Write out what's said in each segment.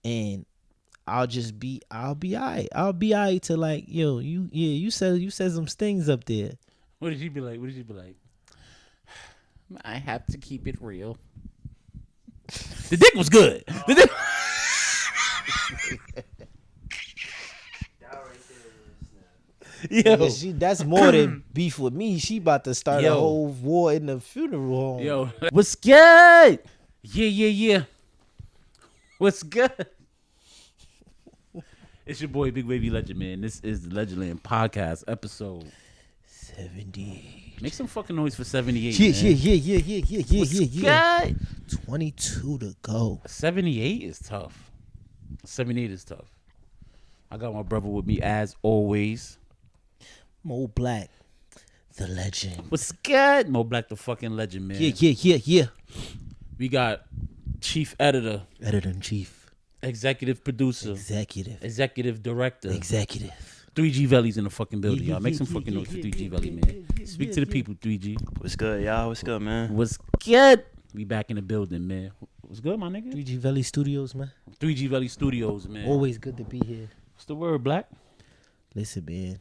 and I'll be alright. I'll be alright to like, yo, you said some things up there. What did she be like? I have to keep it real. The dick was good. The dick. Yo, That's more than beef with me. She about to start a Yo. whole war in the funeral home. yo, what's good? Yeah. What's good? It's your boy Big Wavy Legend, man. This is the Legendland Podcast episode 78. Make some fucking noise for 78. Yeah. What's good? 22 to go. 78 is tough. 78 is tough. I got my brother with me as always. Mo Black, the legend. What's good? Mo Black, the fucking legend, man. Yeah. We got chief editor, Editor-in-chief. executive producer, Executive director. 3G Executive. Valley's in the fucking building, y'all. Make some fucking noise for 3G Valley, man. Speak to the people, 3G. What's good, y'all? What's good, man? What's good? We back in the building, man. What's good, my nigga? 3G Valley Studios, man. 3G Valley Studios, man. Always good to be here. What's the word, Black? Listen, man.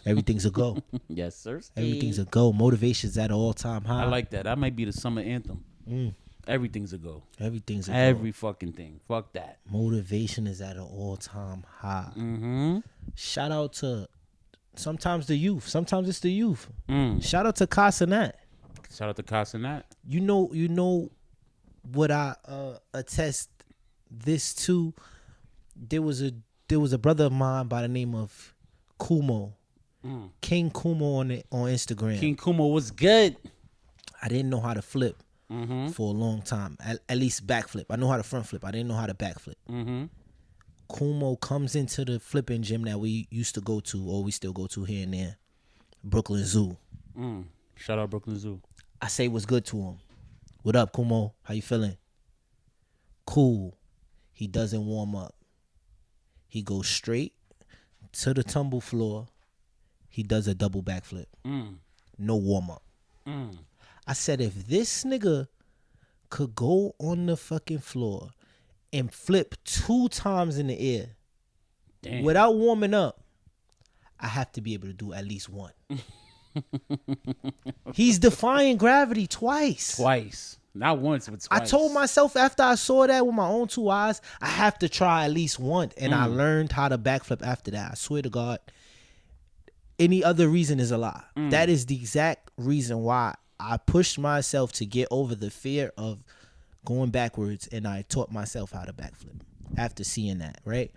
Everything's a go. Yes, sir. Everything's a go. Motivation's at an all-time high. I like that. That might be the summer anthem. Mm. Everything's a go. Everything's a go. Every fucking thing. Fuck that. Motivation is at an all-time high. Mm-hmm. Shout out to sometimes the youth. Sometimes it's the youth. Mm. Shout out to Casanat. Shout out to Casanat. You know what I attest this to. There was a brother of mine by the name of Kumo. King Kumo on Instagram. King Kumo was good. I didn't know how to flip Mm-hmm. for a long time. At least backflip. I know how to front flip. I didn't know how to backflip. Mm-hmm. Kumo comes into the flipping gym that we used to go to, or we still go to here and there, Brooklyn Zoo. Shout out Brooklyn Zoo. I say what's good to him. What up, Kumo? How you feeling? Cool. He doesn't warm up. He goes straight to the tumble floor. He does a double backflip. No warm up. I said, if this nigga could go on the fucking floor and flip 2 times in the air Damn. without warming up, I have to be able to do at least one. He's defying gravity twice. Not once, but twice. I told myself after I saw that with my own 2 eyes, I have to try at least once. And I learned how to backflip after that. I swear to God, any other reason is a lie. That is the exact reason why I pushed myself to get over the fear of going backwards, and I taught myself how to backflip after seeing that, right?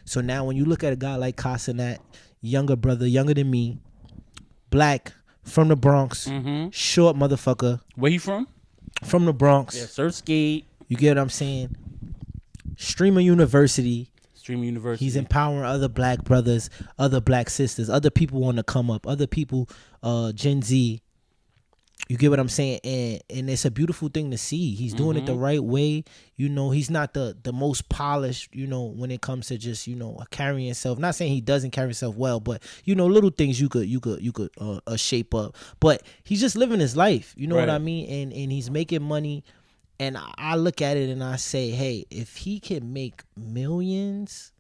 So now when you look at a guy like Casanat, younger brother, younger than me, black, from the Bronx, short motherfucker, Where you from? from the Bronx. Yes, sir. Skate. You get what I'm saying? Streamer University. Streamer University. He's empowering other black brothers, other black sisters, other people want to come up, other people, Gen Z. You get what I'm saying? And it's a beautiful thing to see. He's doing it the right way. You know, he's not the most polished, you know, when it comes to just, you know, carrying himself. Not saying he doesn't carry himself well, but, you know, little things you could shape up. But he's just living his life. You know what I mean? And he's making money. And I look at it and I say, hey, if he can make millions,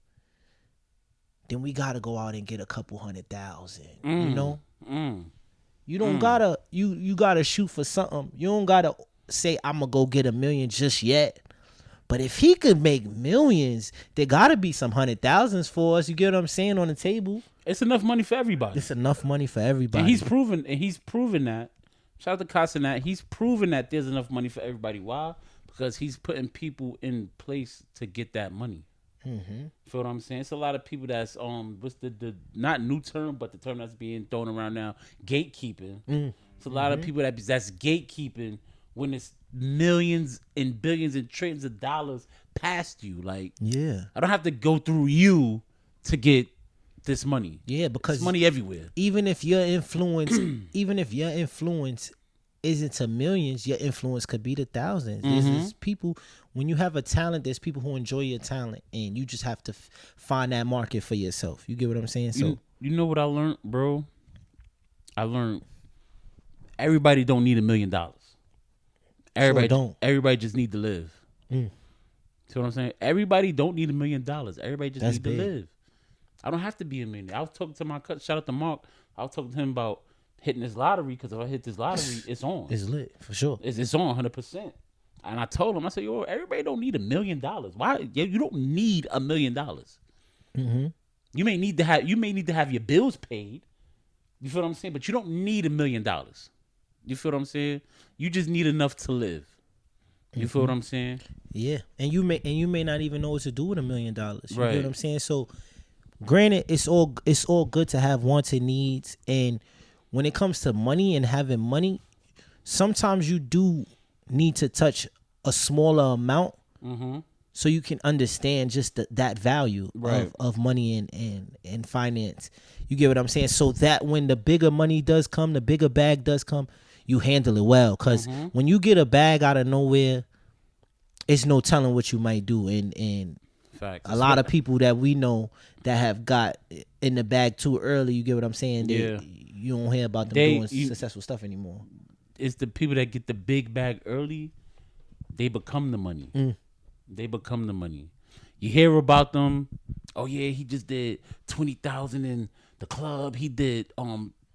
then we got to go out and get a couple 100,000, you know? You don't gotta, you gotta shoot for something. You don't gotta say, I'm gonna go get $1 million just yet. But if he could make millions, there gotta be some 100,000s for us. You get what I'm saying, on the table? It's enough money for everybody. It's enough money for everybody. And he's proven that. Shout out to Casanat. He's proven that there's enough money for everybody. Why? Because he's putting people in place to get that money. Feel what I'm saying? It's a lot of people that's what's the not new term, but the term that's being thrown around now, gatekeeping. It's a lot of people that's gatekeeping when it's millions and billions and trillions of dollars past you. Like, yeah, I don't have to go through you to get this money. Yeah, because there's money everywhere. Even if your influence, isn't to millions, your influence could be to thousands. There's people, when you have a talent, there's people who enjoy your talent, and you just have to find that market for yourself. You get what I'm saying? So you know what I learned, bro? I learned everybody don't need $1 million. Everybody don't. Everybody just need to live. See what I'm saying? Everybody don't need $1 million. Everybody just That's need big. to live. I don't have to be a millionaire. I was talking to my cousin. Shout out to Mark. I was talking to him about hitting this lottery, because if I hit this lottery, it's on. It's lit for sure. It's on 100%. And I told him, I said, yo, everybody don't need $1 million. Why? Yeah, you don't need $1 million. Mm-hmm. You may need to have your bills paid. You feel what I'm saying? But you don't need $1 million. You feel what I'm saying? You just need enough to live. You feel what I'm saying? Yeah, and you may not even know what to do with $1 million. You Right. get what I'm saying? So, granted, it's all good to have wants and needs, and when it comes to money and having money, sometimes you do need to touch a smaller amount so you can understand just that value Right. of money and finance. You get what I'm saying? So that when the bigger money does come, the bigger bag does come, you handle it well. Because when you get a bag out of nowhere, it's no telling what you might do. And Facts. a lot of people that we know that have got in the bag too early, you get what I'm saying? Yeah. You don't hear about them doing successful stuff anymore. It's the people that get the big bag early, they become the money. They become the money. You hear about them, oh yeah, he just did 20,000 in the club. He did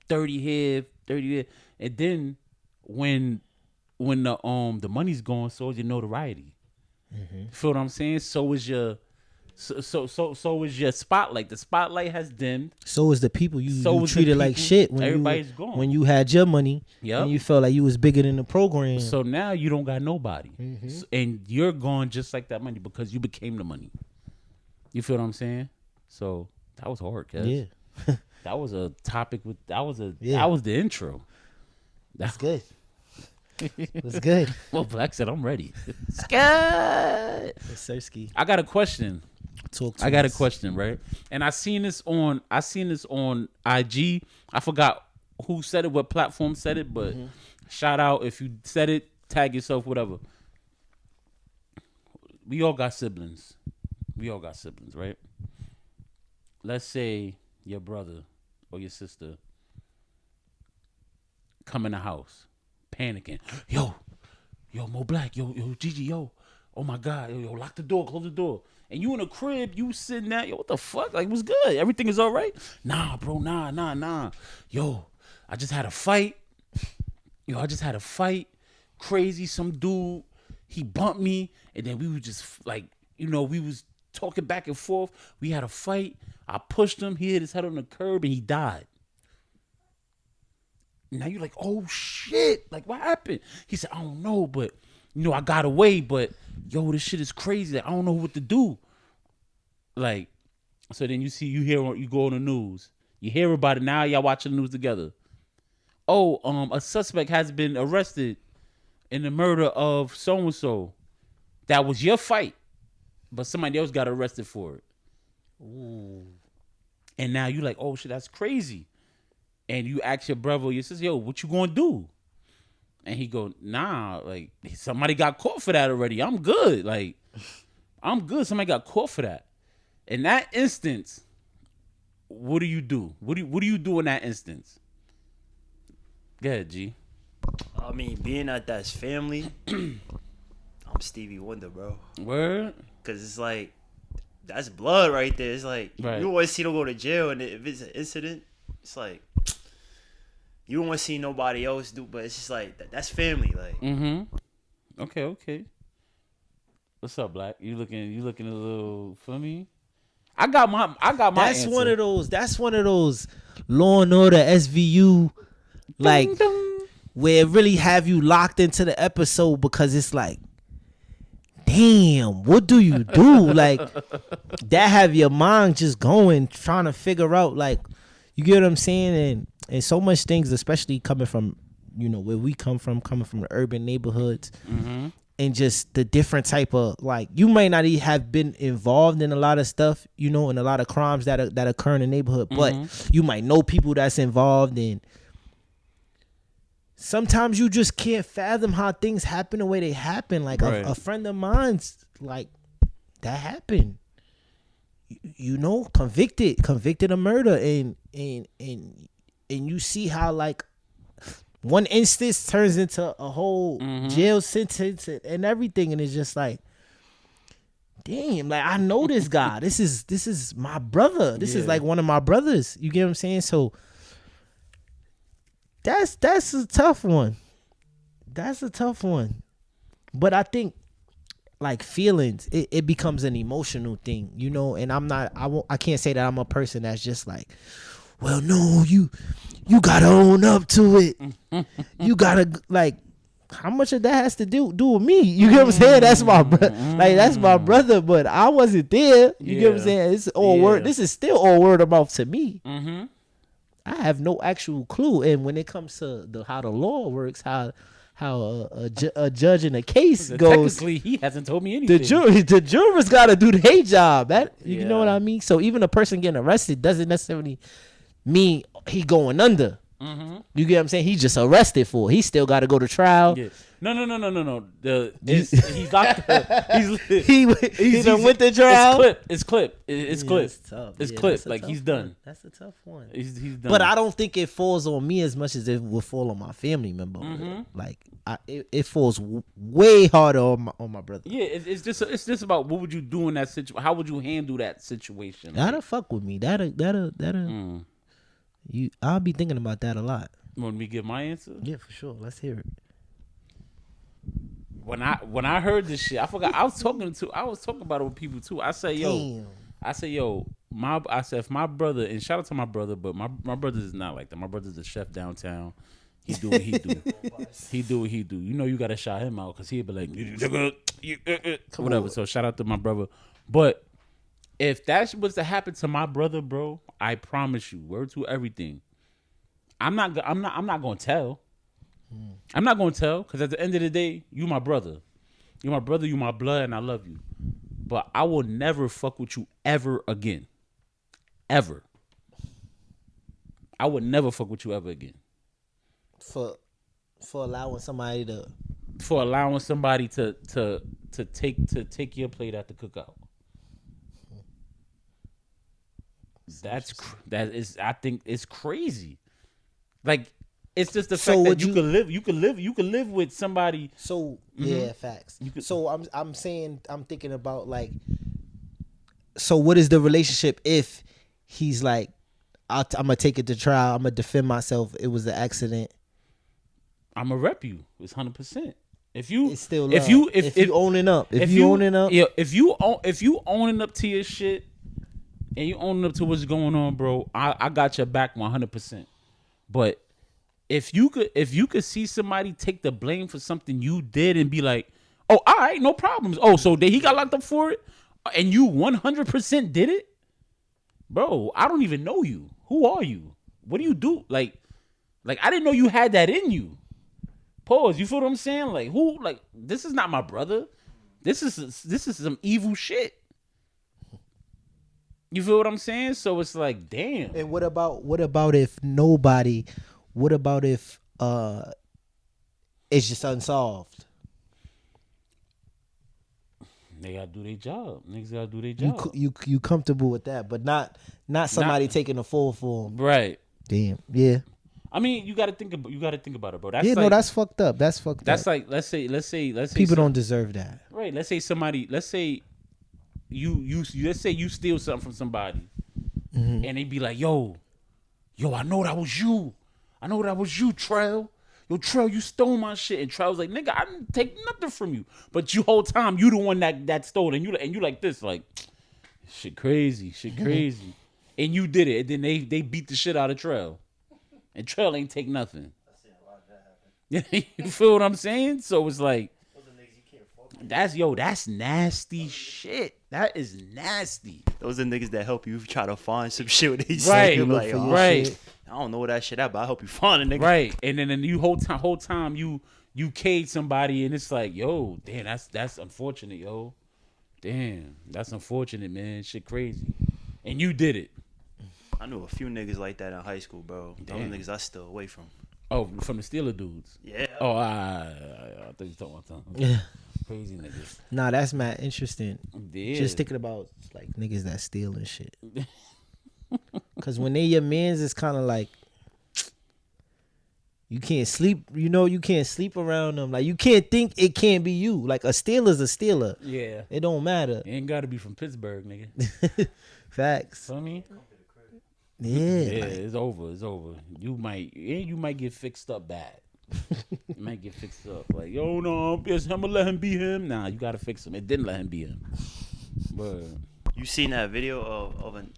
30 here. And then when the money's gone, so is your notoriety. Feel what I'm saying? So is your so is your spotlight. The spotlight has dimmed. So is the people you So is the treated like people. shit when Everybody's gone. when you had your money Yep. and you felt like you was bigger than the program. So now you don't got nobody, and you're gone just like that money because you became the money. You feel what I'm saying? So that was hard, cuz. yeah, That was a topic Yeah. that was the intro. that's good. That's good. Well, Black said I'm ready. Scott. Sersky, I got a question. talk to I got a us. question, right? And I seen this on IG. I forgot who said it, what platform said it, but shout out if you said it, tag yourself, whatever. We all got siblings. Right? Let's say your brother or your sister come in the house panicking. Yo, Mo Black, yo, Gigi, yo. Oh my God, yo, lock the door, close the door. And you in a crib, you sitting there, yo, what the fuck? Like, what's good? Everything is all right? Nah, bro, nah. Yo, I just had a fight. Crazy, some dude, he bumped me, and then we were just like, we was talking back and forth. We had a fight. I pushed him. He hit his head on the curb, and he died. Now you're like, oh shit, like what happened? He said, I don't know, but I got away, but yo, this shit is crazy. Like, I don't know what to do. Like, so then you go on the news, you hear about it. Now y'all watching the news together. Oh, a suspect has been arrested in the murder of so and so. That was your fight, but somebody else got arrested for it. Ooh. And now you like, oh shit, that's crazy. And you ask your brother or your sister, yo, what you gonna do? And he go, nah, like somebody got caught for that already. I'm good. Like, I'm good. Somebody got caught for that. In that instance, what do you do? What do you do in that instance? Go ahead, G. I mean, being that that's family, I'm Stevie Wonder, bro. Word? Cause it's like that's blood right there. It's like Right. you don't want to see them go to jail, and if it's an incident, it's like you don't want to see nobody else do. But it's just like that's family. Like, Okay. What's up, Black? You looking a little for me? I got my That's answer. one of those Law and Order SVU, like Ding, ding. where it really have you locked into the episode because it's like, damn, what do you do? Like that have your mind just going, trying to figure out, like, you get what I'm saying? And so much things, especially coming from, where we come from, coming from the urban neighborhoods. And just the different type of, like, you might not even have been involved in a lot of stuff, and a lot of crimes that occur in the neighborhood, but you might know people that's involved, and sometimes you just can't fathom how things happen the way they happen. Like Right. a friend of mine's, like, that happened, convicted of murder, and you see how, like, one instance turns into a whole jail sentence and everything, and it's just like, damn, like I know this guy. This is my brother. This is Yeah. like one of my brothers. You get what I'm saying? So that's a tough one. That's a tough one. But I think like feelings, it becomes an emotional thing, you know. And I can't say that I'm a person that's just like, well, no, you gotta own up to it. You gotta like. How much of that has to do with me? You get what I'm saying? That's my like that's my brother, but I wasn't there. You get what I'm Yeah. saying? It's all Yeah. word. This is still all word of mouth to me. Mm-hmm. I have no actual clue. And when it comes to how the law works, how a judge in a case goes, Technically, he hasn't told me the anything. the jurors got to do their job. That you know what Yeah. I mean. So even a person getting arrested doesn't necessarily mean he going under. Mm-hmm. You get what I'm saying? He's just arrested for. He still got to go to trial. Yeah. No. He's locked up. He done went to trial. It's clip. It's clip. It's tough. It's Yeah, clip. that's a Like tough he's one. done. That's a tough one. He's done. But I don't think it falls on me as much as it would fall on my family member. Like it falls way harder on my brother. Yeah, it's just about what would you do in that situation? How would you handle that situation? That'll fuck with me. That'll I'll be thinking about that a lot. Want me to give my answer? Yeah, for sure. Let's hear it. When I heard this shit, I forgot. I was talking about it with people too. I say, yo, I said if my brother, and shout out to my brother, but my brother is not like that. My brother's a chef downtown. He do what he do. He do what he do. You know you gotta shout him out because he'd be like whatever. So shout out to my brother. But if that was to happen to my brother, bro, I promise you, word to everything. I'm not gonna tell. I'm not gonna tell because at the end of the day, you my brother. You my brother, you my blood, and I love you. But I will never fuck with you ever again. Ever. I would never fuck with you ever again. For allowing somebody to For allowing somebody to take your plate at the cookout. I think it's crazy. Like it's just the So fact would that you could live with somebody. So yeah, facts. could- So I'm thinking about like, so what is the relationship if he's like, I'm gonna take it to trial, I'm gonna defend myself, it was an accident. I'ma rep you. It's 100%. If you It's still if love. you if you owning up, if you owning up, yeah, if you owning up to your shit and you owning up to what's going on, bro, I got your back 100%. But if you could see somebody take the blame for something you did and be like, oh, all right, no problems. Oh, so he got locked up for it, and you 100% did it, bro. I don't even know you. Who are you? What do you do? Like I didn't know you had that in you. Pause. You feel what I'm saying? Like who? Like this is not my brother. This is some evil shit. You feel what I'm saying? So it's like, damn. And what about if nobody? What about if it's just unsolved? They gotta do their job. Niggas gotta do their job. You comfortable with that, but not somebody taking the full form. Right. Damn. Yeah. I mean, you gotta think about it, bro. That's Yeah. like, No, that's fucked up. That's fucked that's up. like let's say People don't deserve that. right. Let's say you steal something from somebody, and they be like, yo, I know that was you. I know that was you, Trell. Yo, Trell, you stole my shit. And Trell's like, nigga, I didn't take nothing from you. But you whole time, you the one that stole it. And you like this, like, shit crazy. And you did it. And then they beat the shit out of Trell. And Trell ain't take nothing. You feel what I'm saying? So it's like, that's nasty shit. That is nasty. Those are niggas that help you try to find some shit when they say. Right, You're like, for oh, your right. shit. I don't know what that shit at, but I help you find a nigga. Right. And then you whole time you cage somebody and it's like, yo, damn, that's unfortunate, yo. Damn, that's unfortunate, man. Shit crazy. And you did it. I knew a few niggas like that in high school, bro. Those Damn. niggas I still away from. Oh, from the Steeler dudes. Yeah. Oh, I thought you were talking about something. Yeah. Crazy niggas. Nah, that's mad interesting. Yeah. Just thinking about like niggas that steal and shit. Cause when they your mans, it's kind of like You can't sleep. You know, you can't sleep around them. Like you can't think it can't be you. Like a Steeler's a Steeler. Yeah. It don't matter. You ain't got to be from Pittsburgh, nigga. Facts. Feel me? Yeah. Yeah, like- it's over. It's over. You might get fixed up bad. You might get fixed up. Like, yo, no, yes, I'm gonna let him be him. Nah, you gotta fix him. It didn't let him be him. But You seen that video of an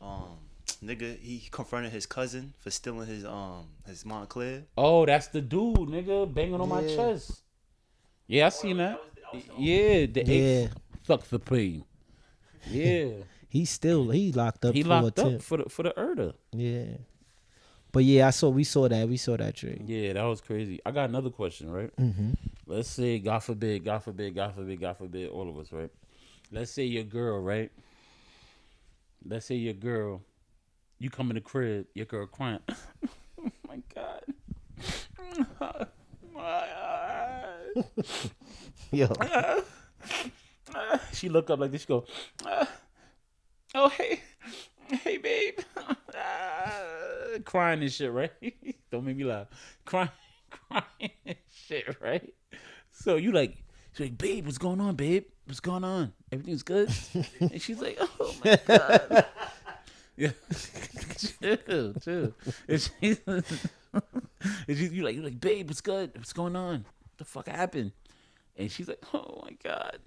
nigga? He confronted his cousin for stealing his Montclair. oh, that's the dude, nigga, banging on my Yeah. chest. Yeah, I seen that. Yeah, the Yeah. fuck the pain. Yeah, he locked up he for locked up attempt. for the Erda. Yeah. But yeah, we saw that trick. Yeah, that was crazy. I got another question, right? Mm-hmm. Let's say, God forbid, all of us, right? Let's say your girl, right? Let's say your girl, you come in the crib, your girl crying. Oh my God. My eyes. Yo. She look up like this, she go, oh, hey, babe. Crying and shit, right? Don't make me laugh. Crying and shit, right? So she's like, babe, what's going on, babe? What's going on? Everything's good? And she's like, oh my God. Yeah. chill. And you're like, babe, what's good? What's going on? What the fuck happened? And she's like, oh my God.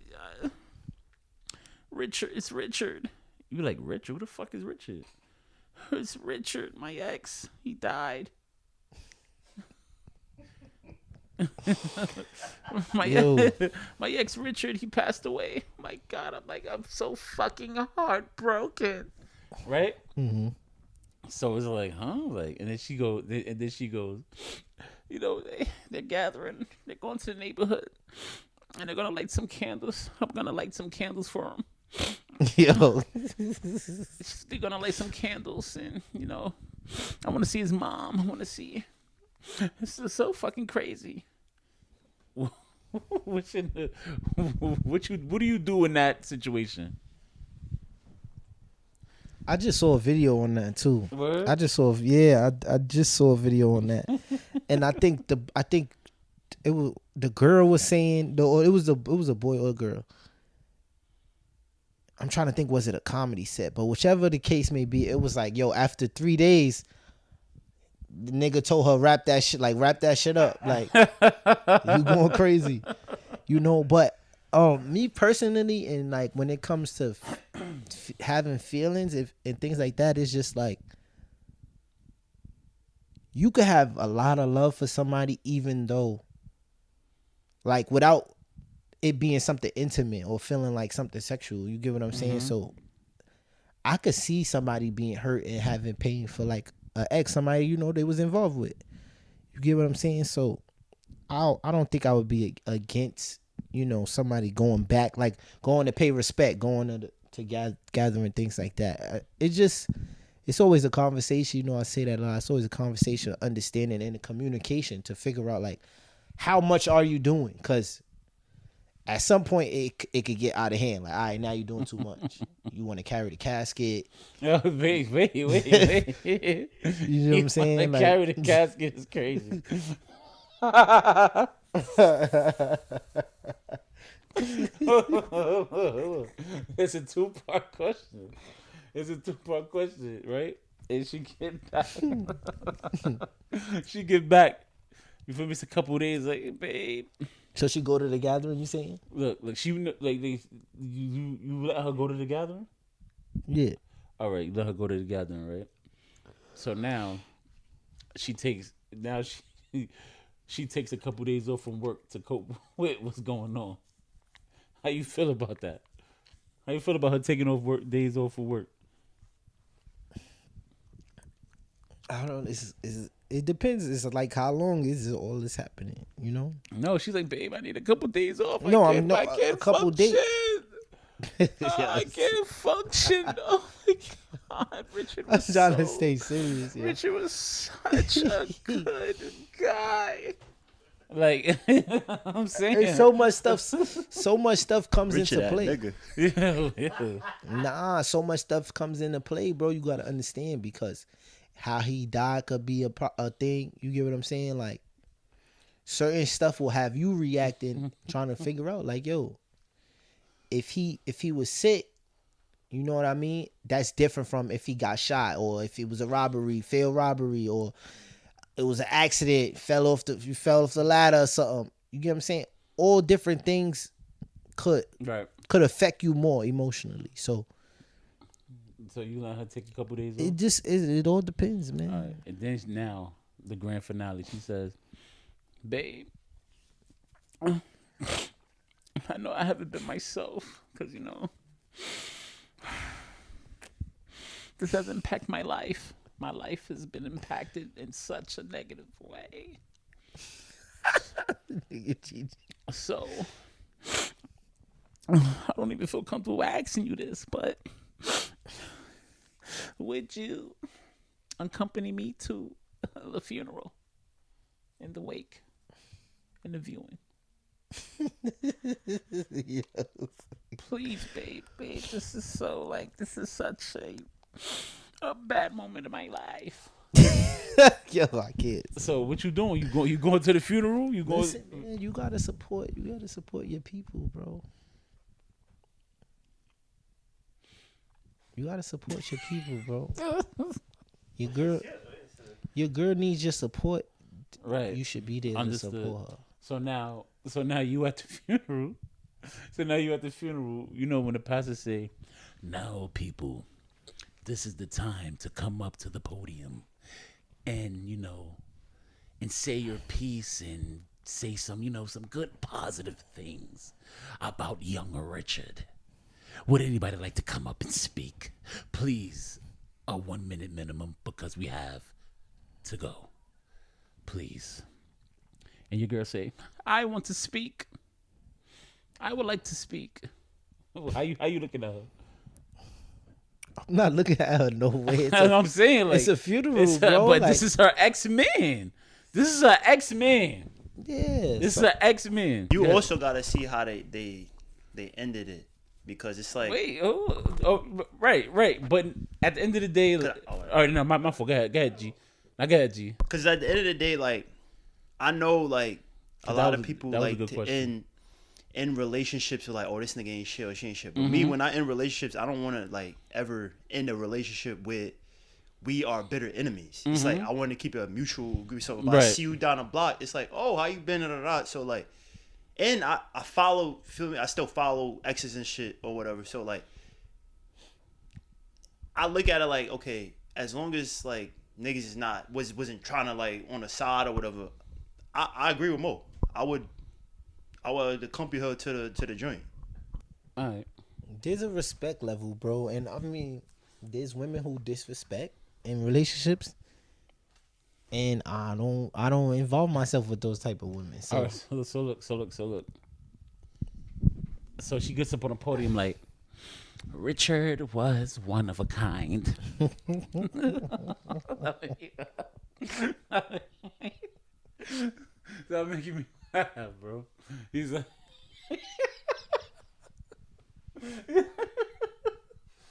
Richard, it's Richard. You like, Richard? Who the fuck is Richard? It's Richard, my ex. He died. Yo. my ex Richard, he passed away. My God, I'm so fucking heartbroken. Right? Mm-hmm. So it's like, huh? Like, and then she goes, you know, they're gathering. They're going to the neighborhood, and they're gonna light some candles. I'm gonna light some candles for them. Yo. They're gonna light some candles, and you know, I want to see his mom. I want to see. This is so fucking crazy. What do you do in that situation? I just saw a video on that too. Word? I just saw a video on that. And I think it was the girl was saying it was a boy or a girl. I'm trying to think, was it a comedy set? But whichever the case may be, it was like, yo, after 3 days, the nigga told her wrap that shit up. Like, you going crazy. You know, but me personally, and like when it comes to having feelings and things like that, it's just like you could have a lot of love for somebody even though, like, without it being something intimate or feeling like something sexual. You get what I'm saying? So I could see somebody being hurt and having pain for like an ex, somebody, you know, they was involved with. You get what I'm saying? So I don't think I would be against, you know, somebody going back, like going to pay respect, going to gathering, things like that. It's always a conversation. You know, I say that a lot. It's always a conversation, of understanding, and a communication to figure out like how much are you doing? Because at some point it could get out of hand. Like, all right, now you're doing too much. You want to carry the casket. Oh, wait. You know what I'm saying? Like, Carry the casket is crazy. It's a two-part question. Right? And she get back. You feel me? It's a couple of days. Like, hey, babe. So she go to the gathering, you saying? Look, you let her go to the gathering? Yeah. All right, you let her go to the gathering, right? So now she takes a couple days off from work to cope with what's going on. How you feel about that? How you feel about her taking days off for work? I don't know. It depends. It's like how long is all this happening? You know? No, she's like, babe, I need a couple days off. No, I can't a couple function. days. I can't function. Oh my God, Richard I'm was trying to stay serious. Yeah. Richard was such a good guy. Like, I'm saying, There's so much stuff comes Richard, into play. that nigga. yeah. Nah, so much stuff comes into play, bro. You gotta understand, because how he died could be a thing. You get what I'm saying? Like, certain stuff will have you reacting, trying to figure out like, yo, if he was sick, you know what I mean? That's different from if he got shot, or if it was a robbery, failed robbery, or it was an accident, you fell off the ladder or something. You get what I'm saying? All different things could affect you more emotionally. So you let her take a couple days off? It all depends, man. All right. And then now the grand finale. She says, "Babe, I know I haven't been myself because this has impacted my life. My life has been impacted in such a negative way. So I don't even feel comfortable asking you this, but would you accompany me to the funeral, in the wake, in the viewing? Please, babe, this is such a bad moment in my life." Yo, I can't. So what you doing? You going to the funeral? You going? Listen, man, you gotta support your people, bro. You gotta support your people, bro. Your girl needs your support. Right. You should be there Understood. to support her. So now you at the funeral. When the pastor say, "Now, people, this is the time to come up to the podium and and say your piece and say some good positive things about young Richard. Would anybody like to come up and speak? Please, a 1 minute minimum because we have to go. Please." And your girl say, "I want to speak. I would like to speak." How you looking at her? I'm not looking at her no way. I'm saying, like, it's a funeral, bro. But this is her ex-man. This is her ex-man. Yeah. This is her ex-man. You also gotta see how they ended it, because it's like, wait, right. But at the end of the day, all right, no, my fault. Go ahead, G. Now go ahead, G. Because at the end of the day, like, I know, like, a lot of people like to end relationships with like, "Oh, this nigga ain't shit or she ain't shit." But me, when I end relationships, I don't want to like ever end a relationship with we are bitter enemies. It's like I want to keep it a mutual. So if I see you down the block, it's like, "Oh, how you been?" So like, and I follow. Feel me? I still follow exes and shit or whatever. So like, I look at it like, okay, as long as like niggas is wasn't trying to like on the side or whatever, I agree with Mo. I would accompany her to the joint. All right. There's a respect level, bro, and I mean, there's women who disrespect in relationships, and I don't involve myself with those type of women. So, all right, so look. So she gets up on a podium like, "Richard was one of a kind." That making me laugh, bro. He's like,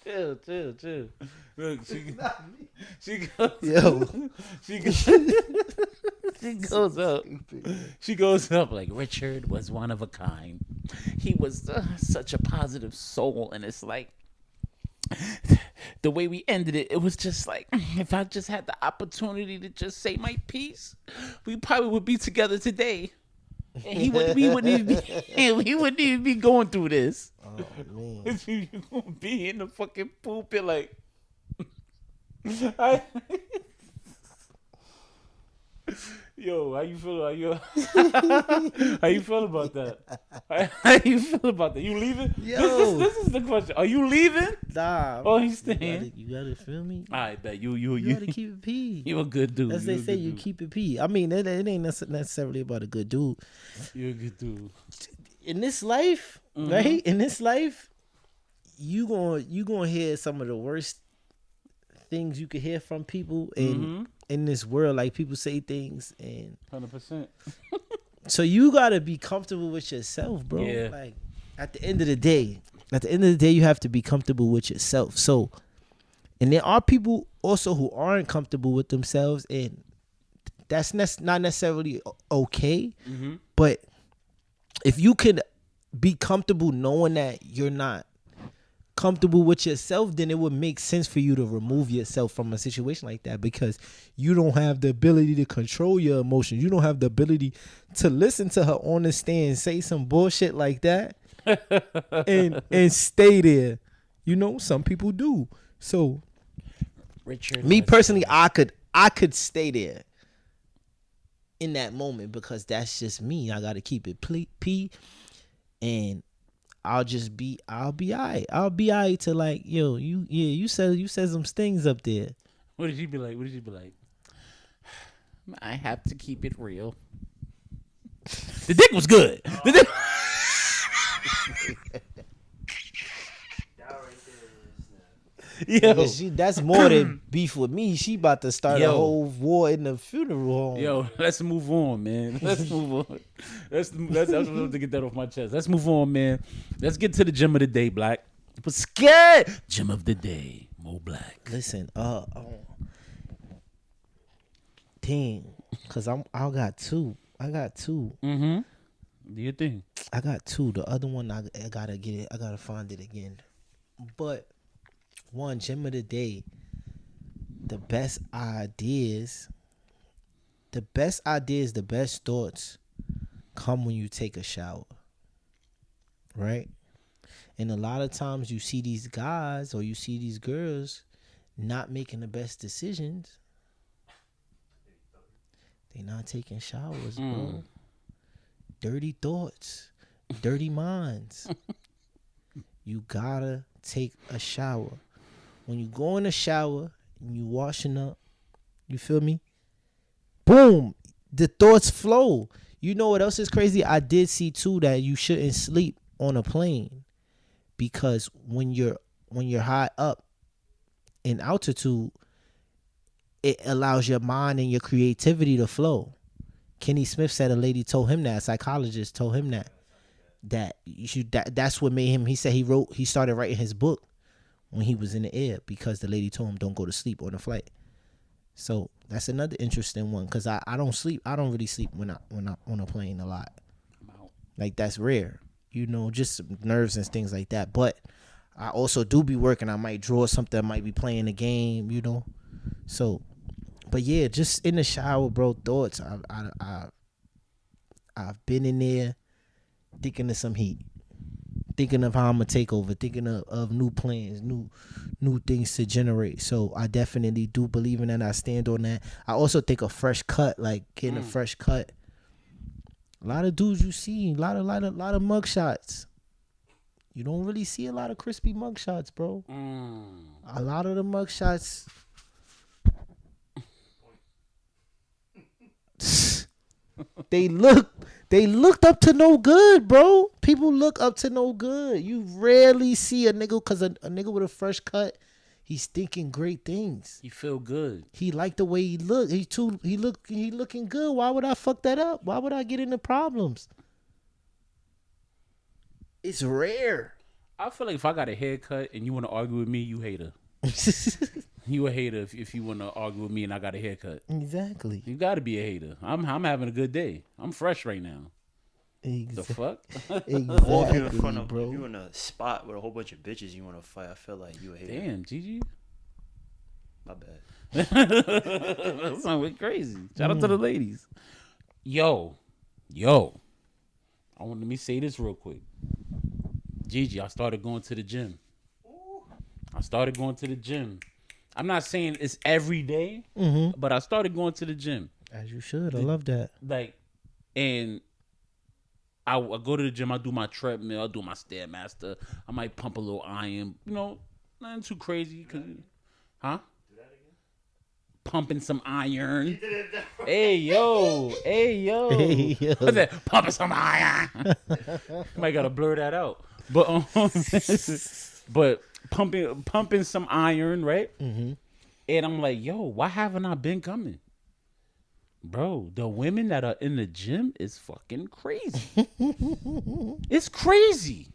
chill. Look, she goes up like, "Richard was one of a kind. He was such a positive soul," and it's like, the way we ended it, it was just like, if I just had the opportunity to just say my piece, we probably would be together today. And we wouldn't even be going through this. oh man, You gonna be in the fucking pulpit like, yo, how you feel? How you feel about that? How you feel about that? You leaving? Yo. This is the question. Are you leaving? nah. Oh, he's staying. You gotta feel me. I bet You gotta keep it P. You a good dude. As they say, you keep it P. I mean, it ain't necessarily about a good dude. You're a good dude. In this life, right? In this life, you gonna hear some of the worst things you could hear from people in this world. Like, people say things, and 100%. so you gotta be comfortable with yourself, bro. Yeah. Like, at the end of the day, you have to be comfortable with yourself. So, and there are people also who aren't comfortable with themselves, and that's not necessarily okay. But if you could be comfortable knowing that you're not comfortable with yourself, then it would make sense for you to remove yourself from a situation like that, because you don't have the ability to control your emotions. You don't have the ability to listen to her on the stand, say some bullshit like that, and stay there. You know, some people do. So, Richard, me personally, I could stay there in that moment, because that's just me. I gotta keep it P, and I'll be alright. I'll be alright to like, yo, you said some things up there. What did she be like? I have to keep it real. The dick was good. The dick. Yo, that's more than beef with me. She about to start a whole war in the funeral home. Yo, let's move on, man. Let's move on. Let's I was to get that off my chest. Let's move on, man. Let's get to the gem of the day, Black. But scared gem of the day, Mo Black. Listen, dang, cause I got two. Mm-hmm. Do you think? I got two. The other one I gotta get it. I gotta find it again. But one gem of the day, the best ideas, the best thoughts come when you take a shower, right? And a lot of times you see these guys or you see these girls not making the best decisions. They not taking showers, bro. Dirty thoughts, dirty minds. You gotta take a shower. When you go in the shower and you washing up, you feel me? Boom, the thoughts flow. You know what else is crazy? I did see too that you shouldn't sleep on a plane, because when you're high up in altitude, it allows your mind and your creativity to flow. Kenny Smith said a lady told him that, a psychologist told him that you should, that's what made him, he said he started writing his book when he was in the air, because the lady told him don't go to sleep on the flight. So that's another interesting one, because I don't sleep. I don't really sleep when I'm on a plane a lot. Like, that's rare, you know, just nerves and things like that. But I also do be working. I might draw something. I might be playing a game, you know. So, but yeah, just in the shower, bro. Thoughts. I've been in there thinking of some heat, thinking of how I'm gonna take over, thinking of new plans, new things to generate. So I definitely do believe in that. I stand on that. I also think a fresh cut, like getting a fresh cut. A lot of dudes you see, a lot of mug shots. You don't really see a lot of crispy mug shots, bro. A lot of the mug shots. They looked up to no good, bro. People look up to no good. You rarely see a nigga, because a nigga with a fresh cut, he's thinking great things. He feel good. He like the way he look. He looking good. Why would I fuck that up? Why would I get into problems? It's rare. I feel like if I got a haircut and you want to argue with me, you hater. You a hater if you want to argue with me and I got a haircut. Exactly. You got to be a hater. I'm having a good day. I'm fresh right now. Exactly. The fuck? Exactly, Or if you're in front of, bro. if you're in a spot with a whole bunch of bitches you want to fight, I feel like you a hater. Damn, Gigi. My bad. That sounds crazy. Shout out to the ladies. Yo. Let me say this real quick. Gigi, I started going to the gym. I'm not saying it's every day, but I started going to the gym. As you should. I love that. Like, and I go to the gym. I do my treadmill. I do my Stairmaster. I might pump a little iron. You know, nothing too crazy. Huh? Do that again? Pumping some iron. Hey yo. What's that? Pumping some iron. Might gotta blur that out. But pumping some iron, right? Mm-hmm. And I'm like, yo, why haven't I been coming? Bro, the women that are in the gym is fucking crazy. It's crazy.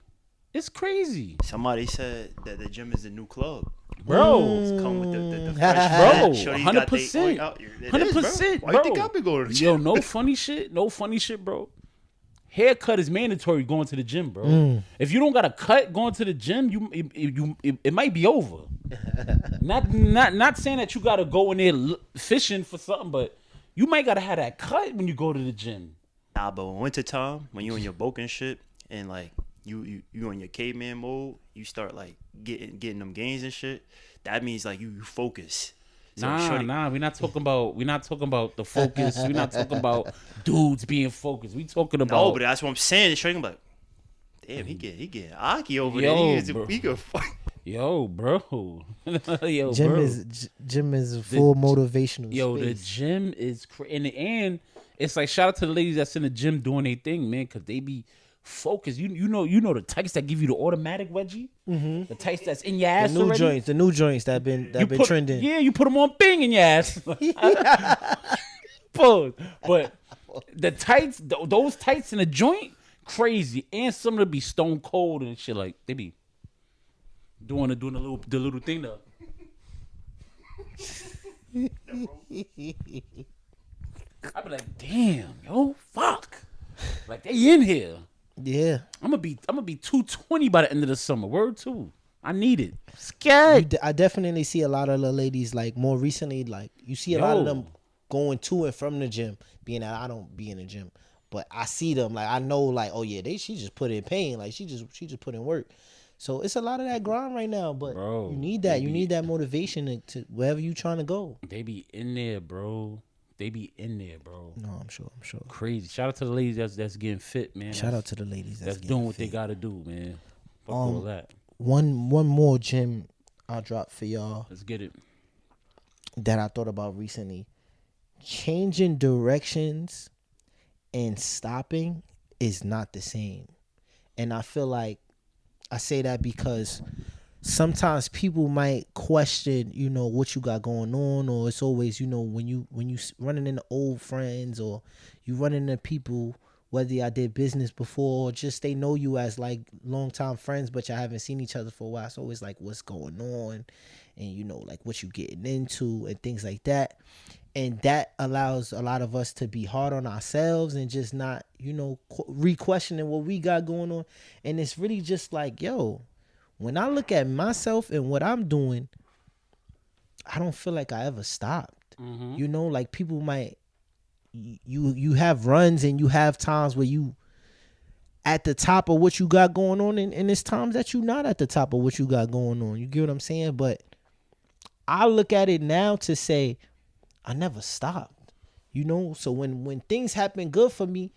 Somebody said that the gym is the new club. bro. Come with the fresh bro. 100%. 100%, Why you think I've been going to the Yo, gym? no funny shit, bro. Haircut is mandatory going to the gym, bro. If you don't got a cut going to the gym, it might be over. not saying that you gotta go in there fishing for something, but you might gotta have that cut when you go to the gym. Nah, but in winter time, when you in your boat and shit, and like you in your caveman mode, you start like getting them gains and shit. That means like you focus. So Nah, we're not talking about the focus. We're not talking about dudes being focused. We talking about. No, but that's what I'm saying. Shorty like, damn, he getting Aki over there. He could fuck. Yo, bro. Gym is full motivational. Yo, space. the gym is and it's like shout out to the ladies that's in the gym doing their thing, man, because they be focused. You know the tights that give you the automatic wedgie, the tights that's in your ass. The new joints that been trending. Yeah, you put them on Bing in your ass. But the tights, those tights in the joint, crazy, and some of them be stone cold and shit. Like they be doing the little thing though. I be like, damn, yo, fuck, like they in here. Yeah, I'm gonna be 220 by the end of the summer. Word too. I need it. Scared. I definitely see a lot of the ladies like more recently. Like you see a lot of them going to and from the gym. Being that I don't be in the gym, but I see them like I know like oh yeah she just put in pain like she just put in work. So it's a lot of that grind right now. But bro, you need that. You need that motivation to wherever you trying to go. They be in there, bro. No, I'm sure. Crazy. Shout out to the ladies that's getting fit, man. Shout out to the ladies that's doing what they gotta do, man. Fuck all that. One more gym I'll drop for y'all. Let's get it. That I thought about recently. Changing directions and stopping is not the same. And I feel like I say that because sometimes people might question, what you got going on, or it's always, when you running into old friends or you running into people, whether y'all did business before or just they know you as like longtime friends, but y'all haven't seen each other for a while. It's always like what's going on and, like what you getting into and things like that. And that allows a lot of us to be hard on ourselves and just not, re-questioning what we got going on. And it's really just like, yo, when I look at myself and what I'm doing, I don't feel like I ever stopped. Mm-hmm. Like people might, you have runs and you have times where you at the top of what you got going on, and it's times that you not at the top of what you got going on. You get what I'm saying? But I look at it now to say, I never stopped, So when things happen good for me,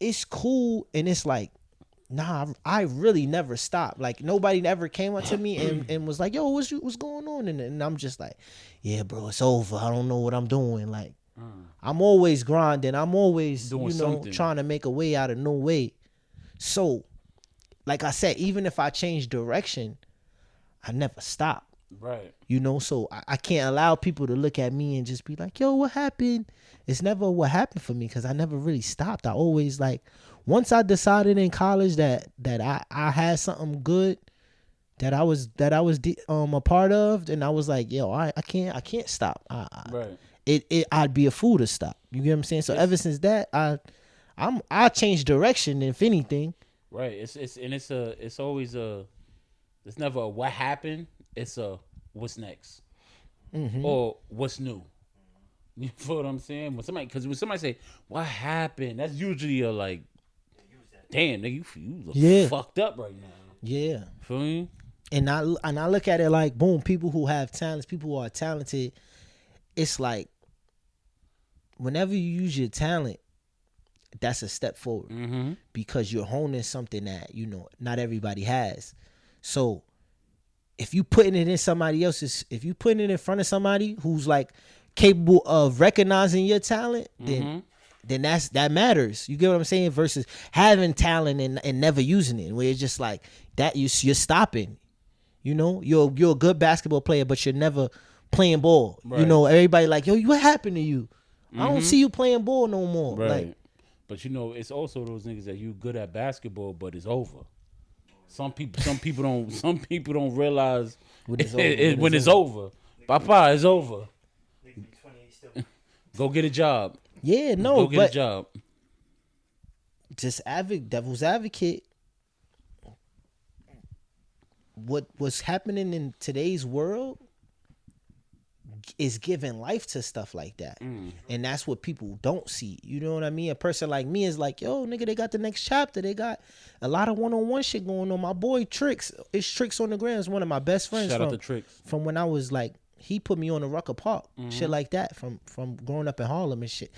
it's cool. And it's like, nah, I really never stopped. Like nobody ever came up to me and was like, yo, what's going on? And I'm just like, yeah, bro, it's over. I don't know what I'm doing. Like I'm always grinding. I'm always, doing trying to make a way out of no way. So like I said, even if I change direction, I never stop. Right. So I can't allow people to look at me and just be like, yo, what happened? It's never what happened for me because I never really stopped. I always like, once I decided in college that I had something good that I was a part of, and I was like, yo, I can't stop. Right. I'd be a fool to stop. You get what I'm saying? So ever since that, I changed direction, if anything. Right. It's always it's never a what happened. It's a what's next, or what's new. You feel what I'm saying? When somebody say what happened, that's usually a like, damn nigga, you look fucked up right now. Yeah. Feel me? And I look at it like, boom, people who have talents, people who are talented, it's like whenever you use your talent, that's a step forward because you're honing something that not everybody has. So if you putting it in somebody else's, if you putting it in front of somebody who's like capable of recognizing your talent, then that matters. You get what I'm saying? Versus having talent and never using it, where it's just like that you're stopping. You're a good basketball player, but you're never playing ball. Right. Everybody like, yo, what happened to you? I don't see you playing ball no more. Right. Like, but it's also those niggas that you good at basketball, but it's over. Some people don't realize when it's over. Papa, it's over. Go get a job. Yeah, no, go get a job. Just devil's advocate. What's happening in today's world is giving life to stuff like that. And that's what people don't see. You know what I mean? A person like me is like, yo, nigga, they got the next chapter. They got a lot of one-on-one shit going on. My boy Tricks, it's Tricks on the Gram, is one of my best friends. Shout out to Tricks. From when I was like, he put me on the Rucker Park, shit like that, from growing up in Harlem and shit.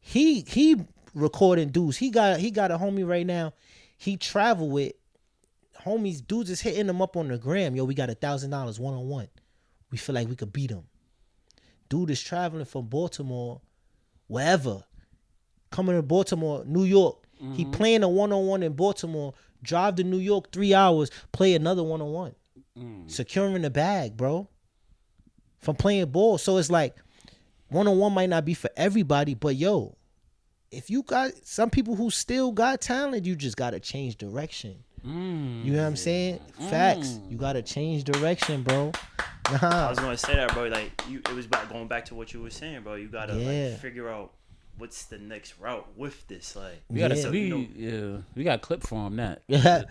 He recording dudes. He got a homie right now. He travel with homies. Dudes is hitting him up on the gram. Yo, we got $1,000 one-on-one. We feel like we could beat him. Dude is traveling from Baltimore, wherever, coming to Baltimore, New York. He playing a one-on-one in Baltimore, drive to New York 3 hours, play another one-on-one. Securing the bag, bro. From playing ball. So it's like, one-on-one might not be for everybody, but yo, if you got some people who still got talent, you just got to change direction. You know what I'm saying? Facts. You got to change direction, bro. I was gonna say that, bro. Like, it was about going back to what you were saying, bro. You gotta like figure out what's the next route with this. Like, we got a clip from that. Yeah,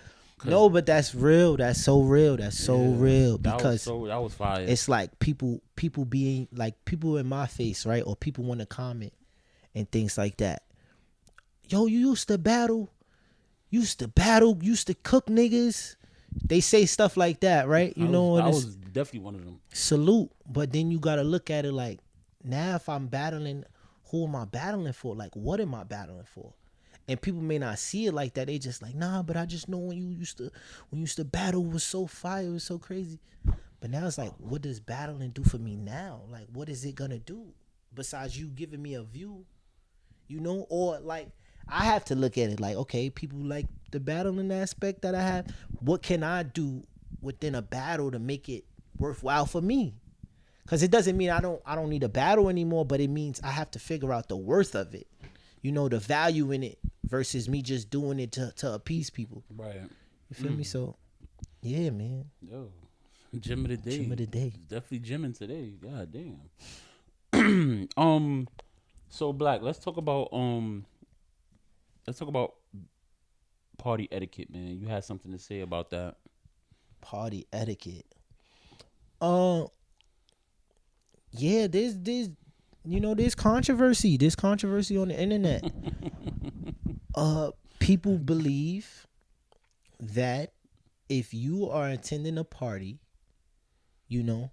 no, but that's real. That's so real. That's so real because that was fire. It's like people being like people in my face, right? Or people want to comment and things like that. Yo, you used to cook niggas. They say stuff like that, right? You know, I was definitely one of them. Salute, but then you gotta look at it like, now if I'm battling, who am I battling for? Like, what am I battling for? And people may not see it like that. They just like, nah, but I just know when you used to battle was so fire, it was so crazy. But now it's like, what does battling do for me now? Like, what is it gonna do besides you giving me a view? You know, or like, I have to look at it like, okay, people like the battling aspect that I have. What can I do within a battle to make it worthwhile for me? Because it doesn't mean I don't need a battle anymore, but it means I have to figure out the worth of it. You know, the value in it versus me just doing it to appease people. Right. You feel me? So, yeah, man. Yo, gym of the day. Gym of the day. Definitely gymming today. God damn. So Black, let's talk about party etiquette, man. You had something to say about that. Party etiquette. Yeah, there's controversy. There's controversy on the internet. People believe that if you are attending a party, you know,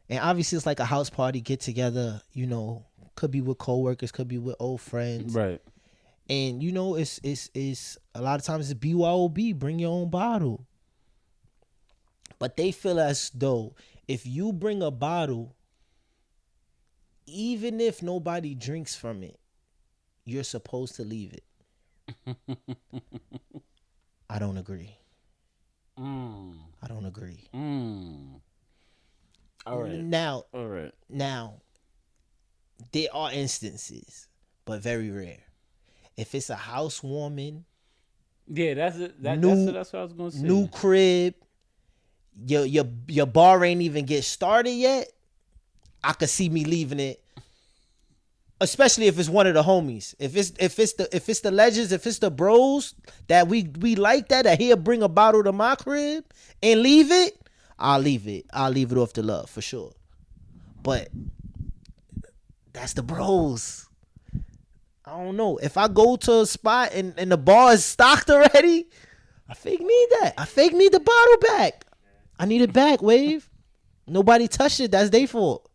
and obviously it's like a house party, get together, you know, could be with coworkers, could be with old friends. Right. And you know, it's a lot of times it's BYOB, bring your own bottle. But they feel as though if you bring a bottle, even if nobody drinks from it, you're supposed to leave it. I don't agree. I don't agree. All right. Now, there are instances, but very rare. If it's a housewarming, that's it. That's what I was gonna say. New crib, your bar ain't even get started yet. I could see me leaving it, especially if it's one of the homies. If it's the legends, if it's the bros that we like that he'll bring a bottle to my crib and leave it, I'll leave it. I'll leave it off the love for sure. But that's the bros. I don't know. If I go to a spot and the bar is stocked already, I fake need that. I fake need the bottle back. I need it back, Wave. Nobody touched it. That's their fault.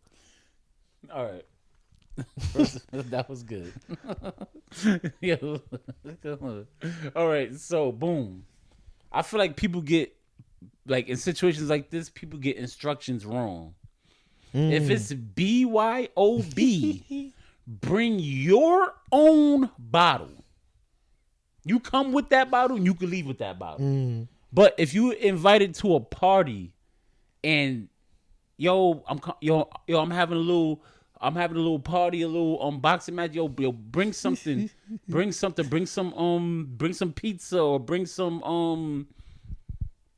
All right. That was good. Yo. All right. So, boom. I feel like people get, like, in situations like this, people get instructions wrong. If it's BYOB, bring your own bottle. You come with that bottle, and you can leave with that bottle. But if you invited to a party, and I'm having a little party, a little boxing match. Yo, bring something, bring some pizza, or bring some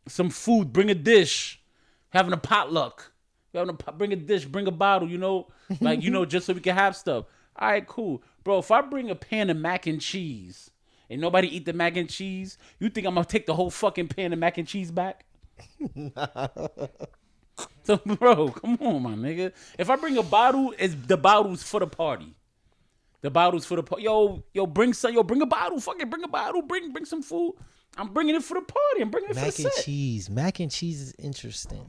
some food, bring a dish, having a potluck. Bring a dish, bring a bottle, just so we can have stuff. All right, cool. Bro, if I bring a pan of mac and cheese and nobody eat the mac and cheese, you think I'm going to take the whole fucking pan of mac and cheese back? So, bro, come on, my nigga. If I bring a bottle, the bottle's for the party. The bottle's for the party. Yo, bring a bottle. Fucking bring a bottle. Bring some food. I'm bringing it for the party. I'm bringing it for the set. Mac and cheese is interesting.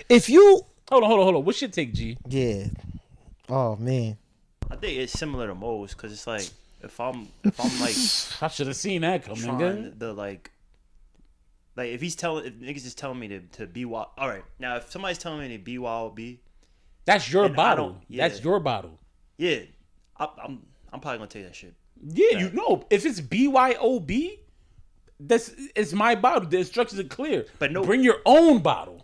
If you... Hold on. What's your take, G? Yeah. Oh, man. I think it's similar to Mo's, because it's like, if I'm like... I should have seen that coming, nigga. Like if niggas is telling me to be wild. All right, now if somebody's telling me to be wild, that's your bottle. That's your bottle. Yeah, I'm probably gonna take that shit. Yeah, if it's BYOB, it's my bottle. The instructions are clear. But no, bring your own bottle.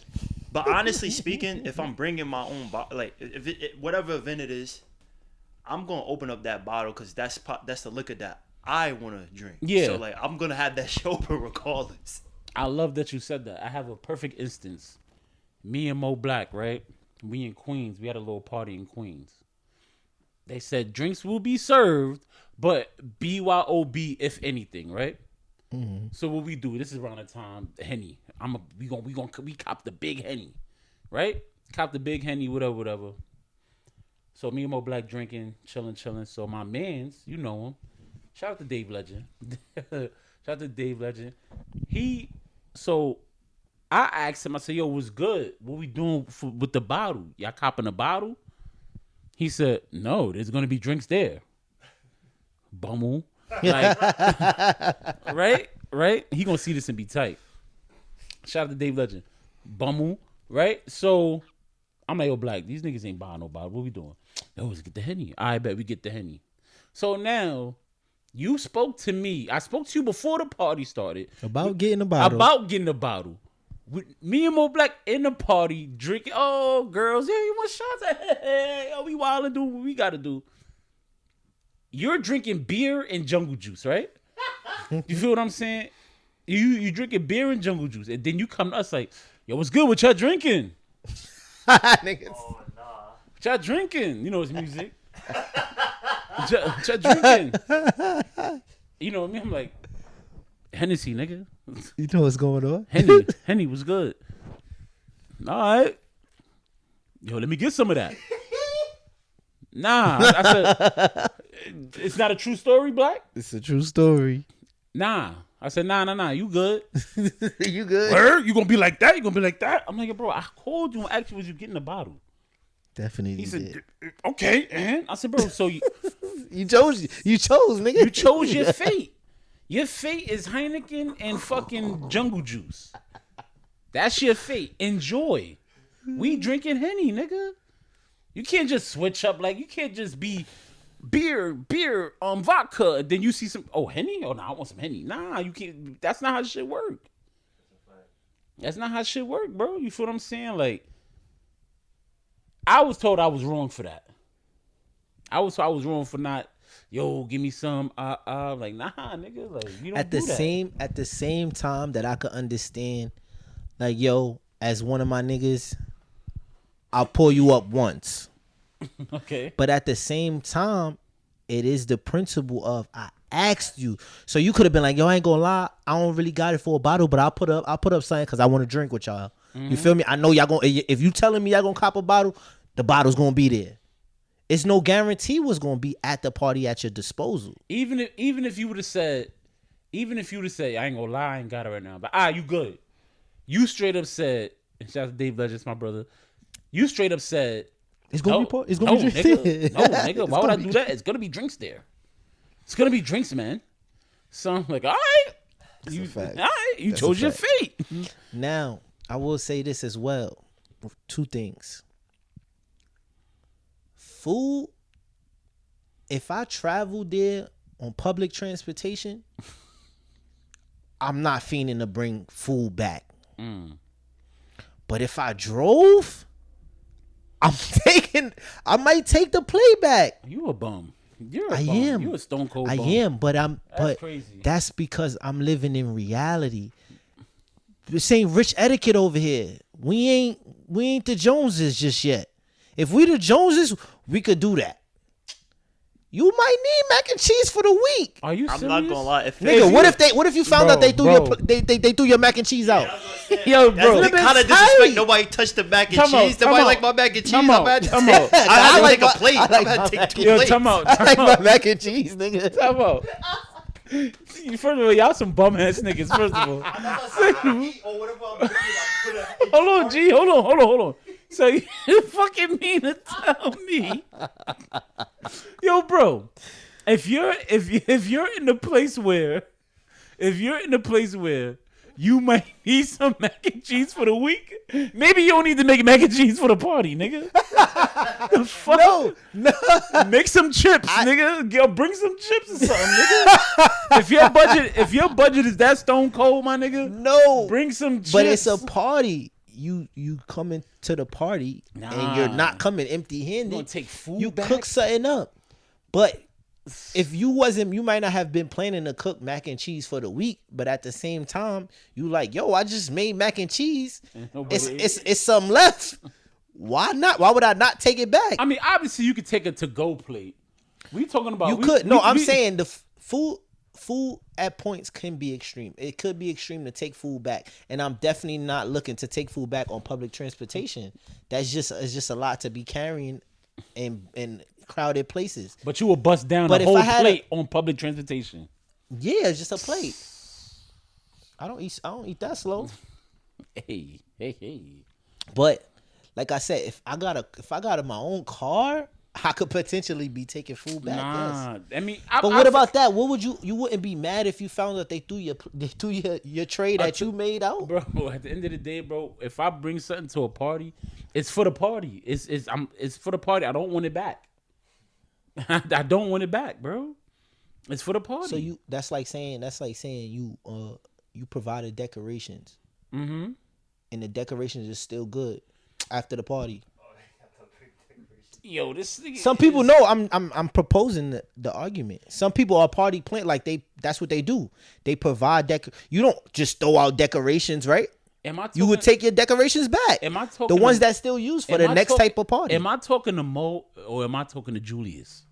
But honestly speaking, if I'm bringing my own bottle, like if whatever event it is, I'm gonna open up that bottle because that's the liquor that I want to drink. Yeah. So like I'm gonna have that shit open regardless. I love that you said that. I have a perfect instance. Me and Mo Black, right? We in Queens. We had a little party in Queens. They said drinks will be served, but BYOB if anything, right? Mm-hmm. So what we do? This is around the time Henny. We cop the big Henny, right? Cop the big Henny, whatever. So me and Mo Black drinking, chilling. So my mans, you know him. Shout out to Dave Legend. So I asked him, I said, yo, what's good? What we doing with the bottle? Y'all copping a bottle? He said, no, there's going to be drinks there. Bummel. Like, right? He going to see this and be tight. Shout out to Dave Legend. Bummel, right? So I'm like, yo, Black, these niggas ain't buying no bottle. What we doing? Yo, let's get the Henny. I bet we get the Henny. So now... You spoke to me. I spoke to you before the party started. About getting a bottle. With me and Mo Black in the party, drinking. Oh, girls. Yeah, you want shots? Hey, we wild and do what we got to do. You're drinking beer and jungle juice, right? You feel what I'm saying? You drinking beer and jungle juice. And then you come to us like, yo, what's good? What y'all drinking? Niggas. Oh, nah. What y'all drinking? You know it's music. Drinking. You know what I mean? I'm like, Hennessy, nigga. You know what's going on? Henny was good. All right. Yo, let me get some of that. Nah. I said, it's not a true story, Black? It's a true story. Nah. I said, nah. You good? You good? Word? You gonna be like that? I'm like, bro, I called you and asked you, was you getting the bottle? Definitely. He said, okay. And I said, bro, so you chose, nigga. You chose your fate. Your fate is Heineken and fucking jungle juice. That's your fate. Enjoy. We drinking Henny, nigga. You can't just switch up. Like, you can't just be beer, vodka. And then you see some, Henny? Oh, no, I want some Henny. Nah, you can't. That's not how shit work. Bro. You feel what I'm saying? Like, I was told I was wrong for that. I was wrong for not, give me some. Like, nah, nigga. Like, you don't do that. At the same time that I could understand, like, as one of my niggas, I'll pull you up once. Okay. But at the same time, it is the principle of I asked you. So you could have been like, I ain't gonna lie, I don't really got it for a bottle, but I'll put up something because I want to drink with y'all. Mm-hmm. You feel me? I know y'all gonna, if you telling me y'all gonna cop a bottle, the bottle's gonna be there. It's no guarantee what's gonna be at the party at your disposal. Even if you would have said, I ain't gonna lie, I ain't got it right now, but you good. You straight up said, and shout out to Dave Legend, my brother. You straight up said, it's gonna be drinks. Nigga. Why would I do that? It's gonna be drinks there. It's gonna be drinks, man. So I'm like, all right, you chose your fate. Now I will say this as well. Two things. Food, if I travel there on public transportation, I'm not fiending to bring food back. But if I drove, I might take the play back. You a bum. You're a bum. Am. You a stone cold bum. I am, but That's crazy. That's because I'm living in reality. This ain't rich etiquette over here. We ain't the Joneses just yet. If we the Joneses, we could do that. You might need mac and cheese for the week. Are you serious? I'm not gonna lie. Nigga, what if you found out they threw your mac and cheese out? Yo, bro, that's kind of disrespect. Nobody touched the mac and cheese. Nobody like my mac and cheese. I'm about to take a plate. I'm about to take 2 plates. I like my mac and cheese, nigga. Time out. First of all, y'all some bum ass niggas. First of all, hold on, G. Hold on. So you fucking mean to tell me, yo, bro? If you're in the place where you might need some mac and cheese for the week, maybe you don't need to make mac and cheese for the party, nigga. The fuck? No. Make some chips, nigga. Yo, bring some chips or something, nigga. If your budget is that stone cold, my nigga, no, bring some chips. But it's a party. You coming to the party and you're not coming empty-handed. You gonna take food You back? cook something up. But if you might not have been planning to cook mac and cheese for the week, but at the same time, you like, yo, I just made mac and cheese. It's something left. Why not? Why would I not take it back? I mean, obviously you could take a to-go plate. We talking about you could. No, I'm saying the food at points can be extreme. It could be extreme to take food back, and I'm definitely not looking to take food back on public transportation. It's just a lot to be carrying in crowded places. But you will bust down a whole plate on public transportation. Yeah, it's just a plate. I don't eat that slow. Hey. But like I said, if I got my own car, I could potentially be taking food back. Nah, yes. I mean, but what about that? What would you wouldn't be mad if you found that they threw your tray that you made out, bro? At the end of the day, bro, if I bring something to a party, it's for the party. It's for the party. I don't want it back. I don't want it back, bro. It's for the party. So that's like saying you provided decorations, and the decorations is still good after the party. Yo, this thing. Some people know I'm proposing the argument. Some people are party plant like that's what they do. They provide You don't just throw out decorations, right? You would take your decorations back. Am I talking the ones that still used for the next type of party? Am I talking to Mo or am I talking to Julius?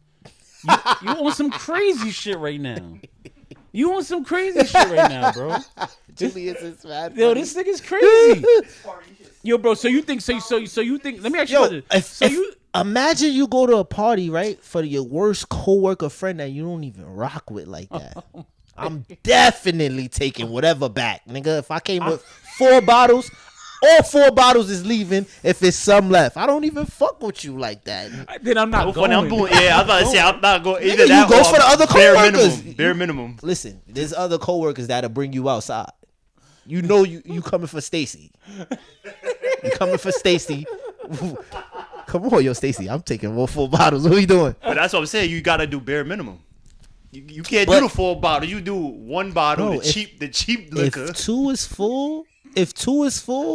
You on some crazy shit right now. You on some crazy shit right now, bro. Julius is mad. Yo, this nigga's crazy. Yo, bro. So you think? So you think? Let me ask you a question. Imagine you go to a party, right, for your worst coworker friend that you don't even rock with like that. I'm definitely taking whatever back, nigga. If I came with 4 bottles, all 4 bottles is leaving. If it's some left, I don't even fuck with you like that. Then I'm not going. I was about to say I'm not going. Either nigga, that you go for the other coworkers. Bare minimum. Listen, there's other coworkers that'll bring you outside. You know you coming for Stacy. You coming for Stacy. Come on, yo, Stacy. I'm taking all 4 bottles. What are you doing? But that's what I'm saying. You gotta do bare minimum. You can't do the 4 bottles. You do 1 bottle, bro, the cheap liquor. If 2 is full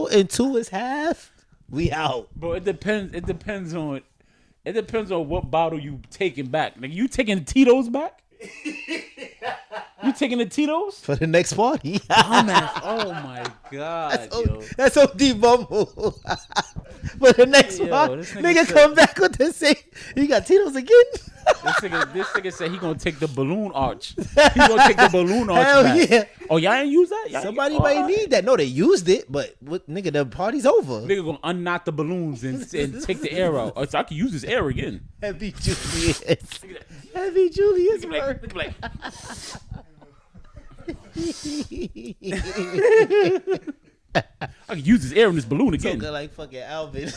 and 2 is half, we out. Bro, it depends on what bottle you taking back. Like, you taking the Tito's back? You taking the Tito's for the next party? Oh my god, that's OD Bumble. For the next party, nigga come back with the same. You got Tito's again? This nigga said he gonna take the balloon arch. He gonna take the balloon arch Hell back. Yeah. Oh, y'all ain't use that? Somebody might need that. No, they used it, but what, nigga, the party's over. Nigga gonna unknot the balloons and take the air out. Oh, so I can use this air again. Heavy Julius. Heavy Julius. Look like. I can use this air in this balloon again. Talking like fucking Alvin.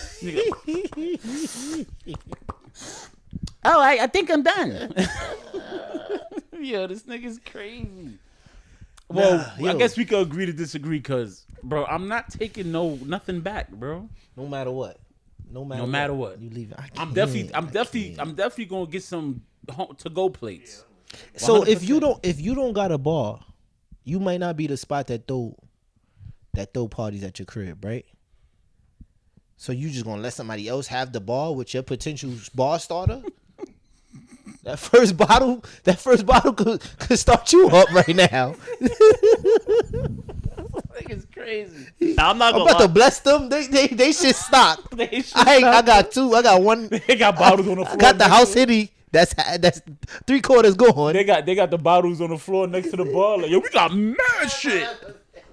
All right, I think I'm done. Yo, this nigga's crazy. Well, I guess we could agree to disagree, cause, bro, I'm not taking nothing back, bro. No matter what. No matter what. You leave it. I'm definitely gonna get some to-go plates. 100%. So if you don't got a bar, you might not be the spot that throw parties at your crib, right? So you just gonna let somebody else have the bar with your potential bar starter? That first bottle could start you up right now. It's crazy. crazy. Nah, I'm not I'm gonna about to bless them. They should stop. I got two. I got one. They got bottles on the floor. I got the house hitty. That's 3/4 gone. They got the bottles on the floor next to the bar. Like, yo, we got mad shit.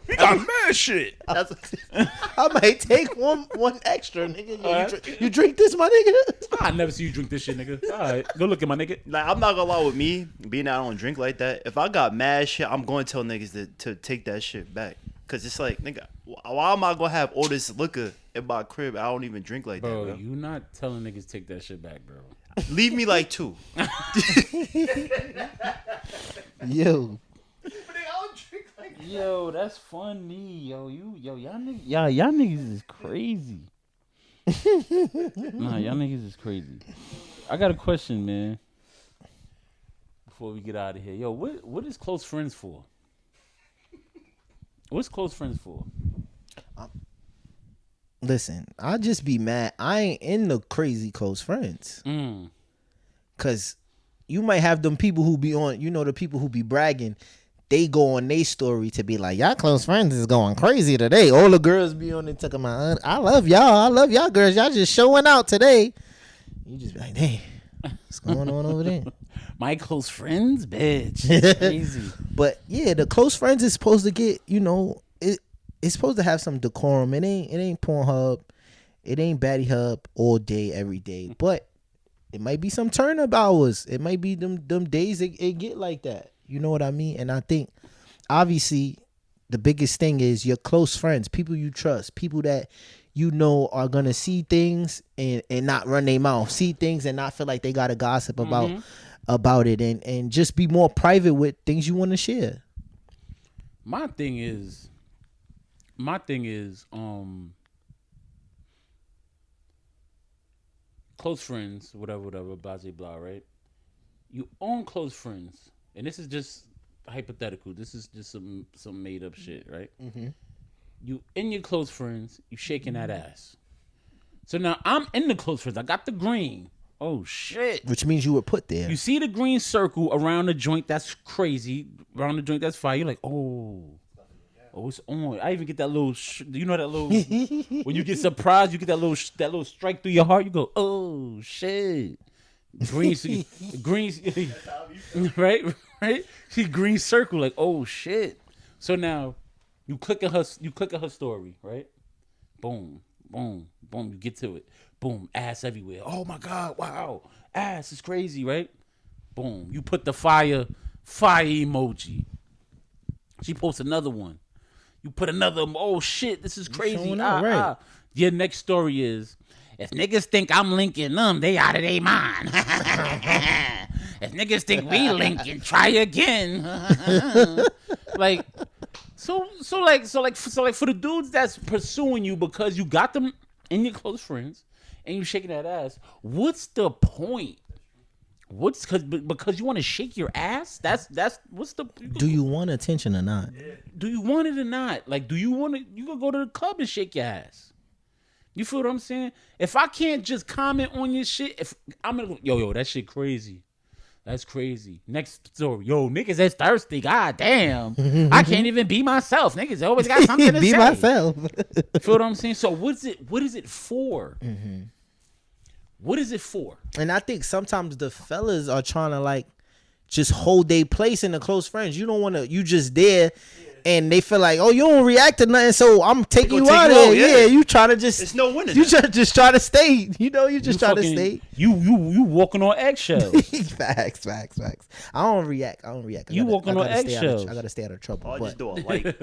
We got mad shit. I might take one extra, nigga. Yo, you drink this, my nigga? I never see you drink this shit, nigga. All right, go look at my nigga. Like, I'm not gonna lie with me, being that I don't drink like that. If I got mad shit, I'm going to tell niggas to take that shit back. Cause it's like, nigga, why am I gonna have all this liquor in my crib? I don't even drink like that, bro. You not telling niggas take that shit back, bro. Leave me like 2. Yo. Yo, that's funny. Y'all niggas is crazy. Nah, y'all niggas is crazy. I got a question, man. Before we get out of here, yo, what is close friends for? What's close friends for? Listen, I just be mad. I ain't in the crazy close friends. Cause you might have them people who be on, the people who be bragging. They go on their story to be like, y'all close friends is going crazy today. All the girls be on it talking about, I love y'all girls. Y'all just showing out today. You just be like, hey, what's going on over there? My close friends, bitch. It's crazy. But yeah, the close friends is supposed to get, it's supposed to have some decorum. It ain't Pornhub. It ain't Batty Hub all day, every day. But it might be some turn up hours. It might be them days it get like that. You know what I mean? And I think, obviously, the biggest thing is your close friends, people you trust, people that are going to see things and not run their mouth, see things and not feel like they got to gossip about it and just be more private with things you want to share. My thing is, close friends, whatever, blah, blah, blah, right? You own close friends. And this is just hypothetical. This is just some made up shit, right? Mm-hmm. You in your close friends, you shaking that ass. So now I'm in the close friends. I got the green. Oh shit! Which means you were put there. You see the green circle around the joint. That's crazy. Around the joint, that's fire. You're like, oh, it's on. I even get that little. You know that little when you get surprised, you get that little strike through your heart. You go, oh shit. Green, right. See green circle, like, oh shit. So now you click at her story, right? Boom, boom, boom. You get to it. Boom, ass everywhere. Oh my god, wow, ass is crazy, right? Boom, you put the fire emoji. She posts another one. You put another. Oh shit, this is crazy. Right. Your next story is. If niggas think I'm linking them, they out of their mind. If niggas think we linking, try again. Like, so for the dudes that's pursuing you because you got them in your close friends and you shaking that ass, what's the point? Because you want to shake your ass? That's what's the? Do you want attention or not? Do you want it or not? Like, do you want to? You can go to the club and shake your ass. You feel what I'm saying? If I can't just comment on your shit, if I'm gonna yo, that shit crazy. That's crazy. Next story. Yo, niggas is thirsty. God damn. I can't even be myself. Niggas always got something to be say. Be myself. Feel what I'm saying? So what is it for? Mm-hmm. What is it for? And I think sometimes the fellas are trying to like just hold their place in the close friends. You don't want to, you just there. And they feel like, oh, you don't react to nothing, so I'm taking you out of here. Yeah, you trying to just. It's no winning. You just try to stay. You just try to stay. You walking on eggshells. Facts. I don't react. You walking on eggshells. I gotta stay out of trouble. I just do a like,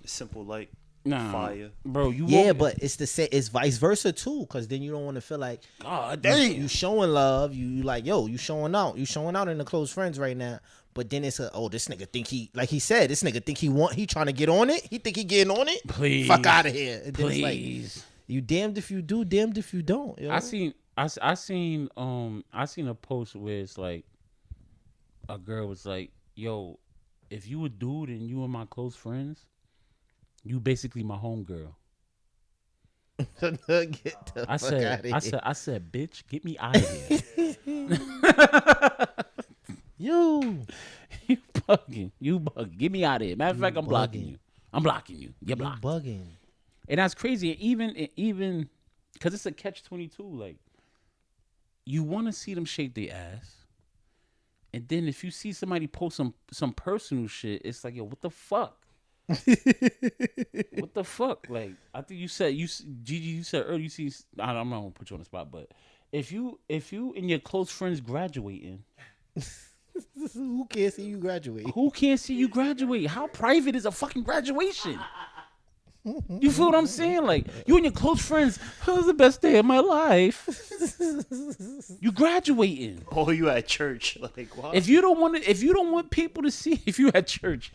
simple like, fire, bro. But it's the same. It's vice versa too, because then you don't want to feel like, God damn, you showing love. You like, yo, you showing out. You showing out in the close friends right now. But then it's this nigga think he, like he said, this nigga think he trying to get on it. He think he getting on it. Please. Fuck out of here. And please. Like, you damned if you do, damned if you don't. Yo. I seen a post where it's like, a girl was like, yo, if you a dude and you and my close friends, you basically my homegirl. I said, bitch, get me out of here. You bugging. Get me out of here. Matter of fact, I'm blocking you. I'm blocking you. You're blocked. Bugging. And that's crazy. Even because it's a catch-22. Like, you want to see them shake their ass, and then if you see somebody post some personal shit, it's like, yo, what the fuck? What the fuck? Like, I think Gigi, you said earlier, you see, I'm not gonna put you on the spot, but if you and your close friends graduating, who can't see you graduate? Who can't see you graduate? How private is a fucking graduation? You feel what I'm saying? Like, you and your close friends, it was the best day of my life. You graduating. Oh, you at church? Like, what? If you don't want people to see, if you at church,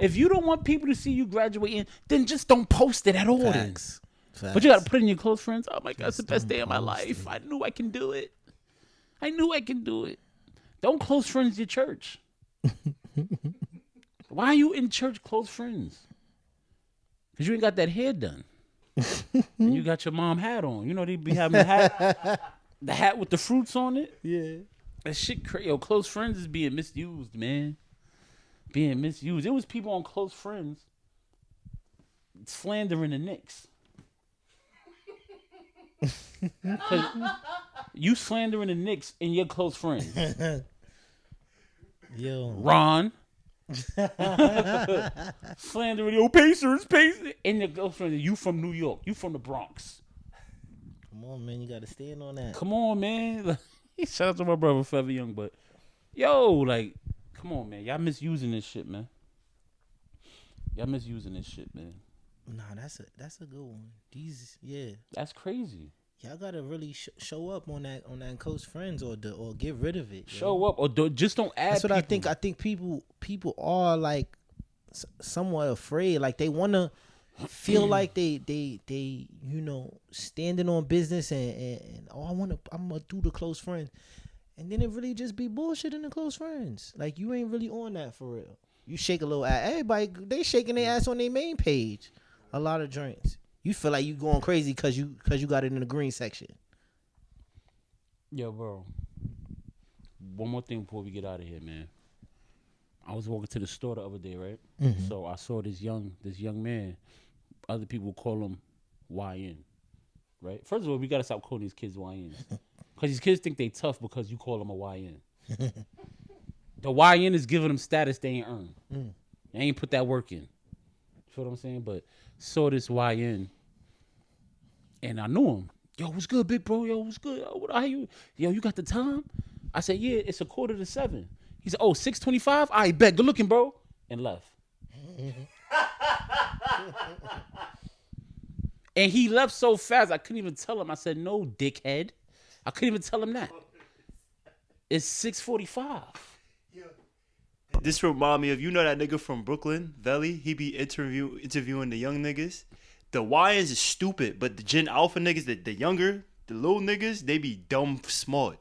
if you don't want people to see you graduating, then just don't post it at all. Facts. But you gotta put in your close friends. Oh my God, it's the best day of my life. I knew I can do it. Don't close friends your church. Why are you in church close friends? Because you ain't got that hair done. And you got your mom hat on. You know they be having the hat with the fruits on it. Yeah. That shit crazy. Yo, close friends is being misused, man. Being misused. It was people on close friends slandering the Knicks. You slandering the Knicks and your close friends. Yo. Ron. Slandering your Pacers. And your girlfriend, you from New York. You from the Bronx. Come on, man. You got to stand on that. Come on, man. Shout out to my brother, Forever Young. But, yo, like, come on, man. Y'all misusing this shit, man. Nah, that's a good one. That's crazy. Y'all gotta really show up on that close friends or get rid of it. Show up or just don't add. That's what people. I think people are like somewhat afraid. Like they wanna feel like they standing on business and I'm gonna do the close friends, and then it really just be bullshit in the close friends. Like you ain't really on that for real. You shake a little ass. Everybody they shaking their ass on their main page. A lot of drinks. You feel like you going crazy because you got it in the green section. Yo, bro. One more thing before we get out of here, man. I was walking to the store the other day, right? Mm-hmm. So I saw this young man. Other people call him YN, right? First of all, we gotta stop calling these kids YNs because these kids think they tough because you call them a YN. The YN is giving them status they ain't earned. They ain't put that work in. You feel what I'm saying? But saw this YN, and I knew him. Yo, what's good, big bro? Yo, what's good? How you? Yo, you got the time? I said, yeah, it's 6:45. He said, oh, 6:25? I bet. Good looking, bro. And left. And he left so fast, I couldn't even tell him. I said, no, dickhead. I couldn't even tell him that. It's 6:45. This remind me of, you know that nigga from Brooklyn, Veli? He be interviewing the young niggas. The YNs is stupid, but the Gen Alpha niggas, the younger, the little niggas, they be dumb smart.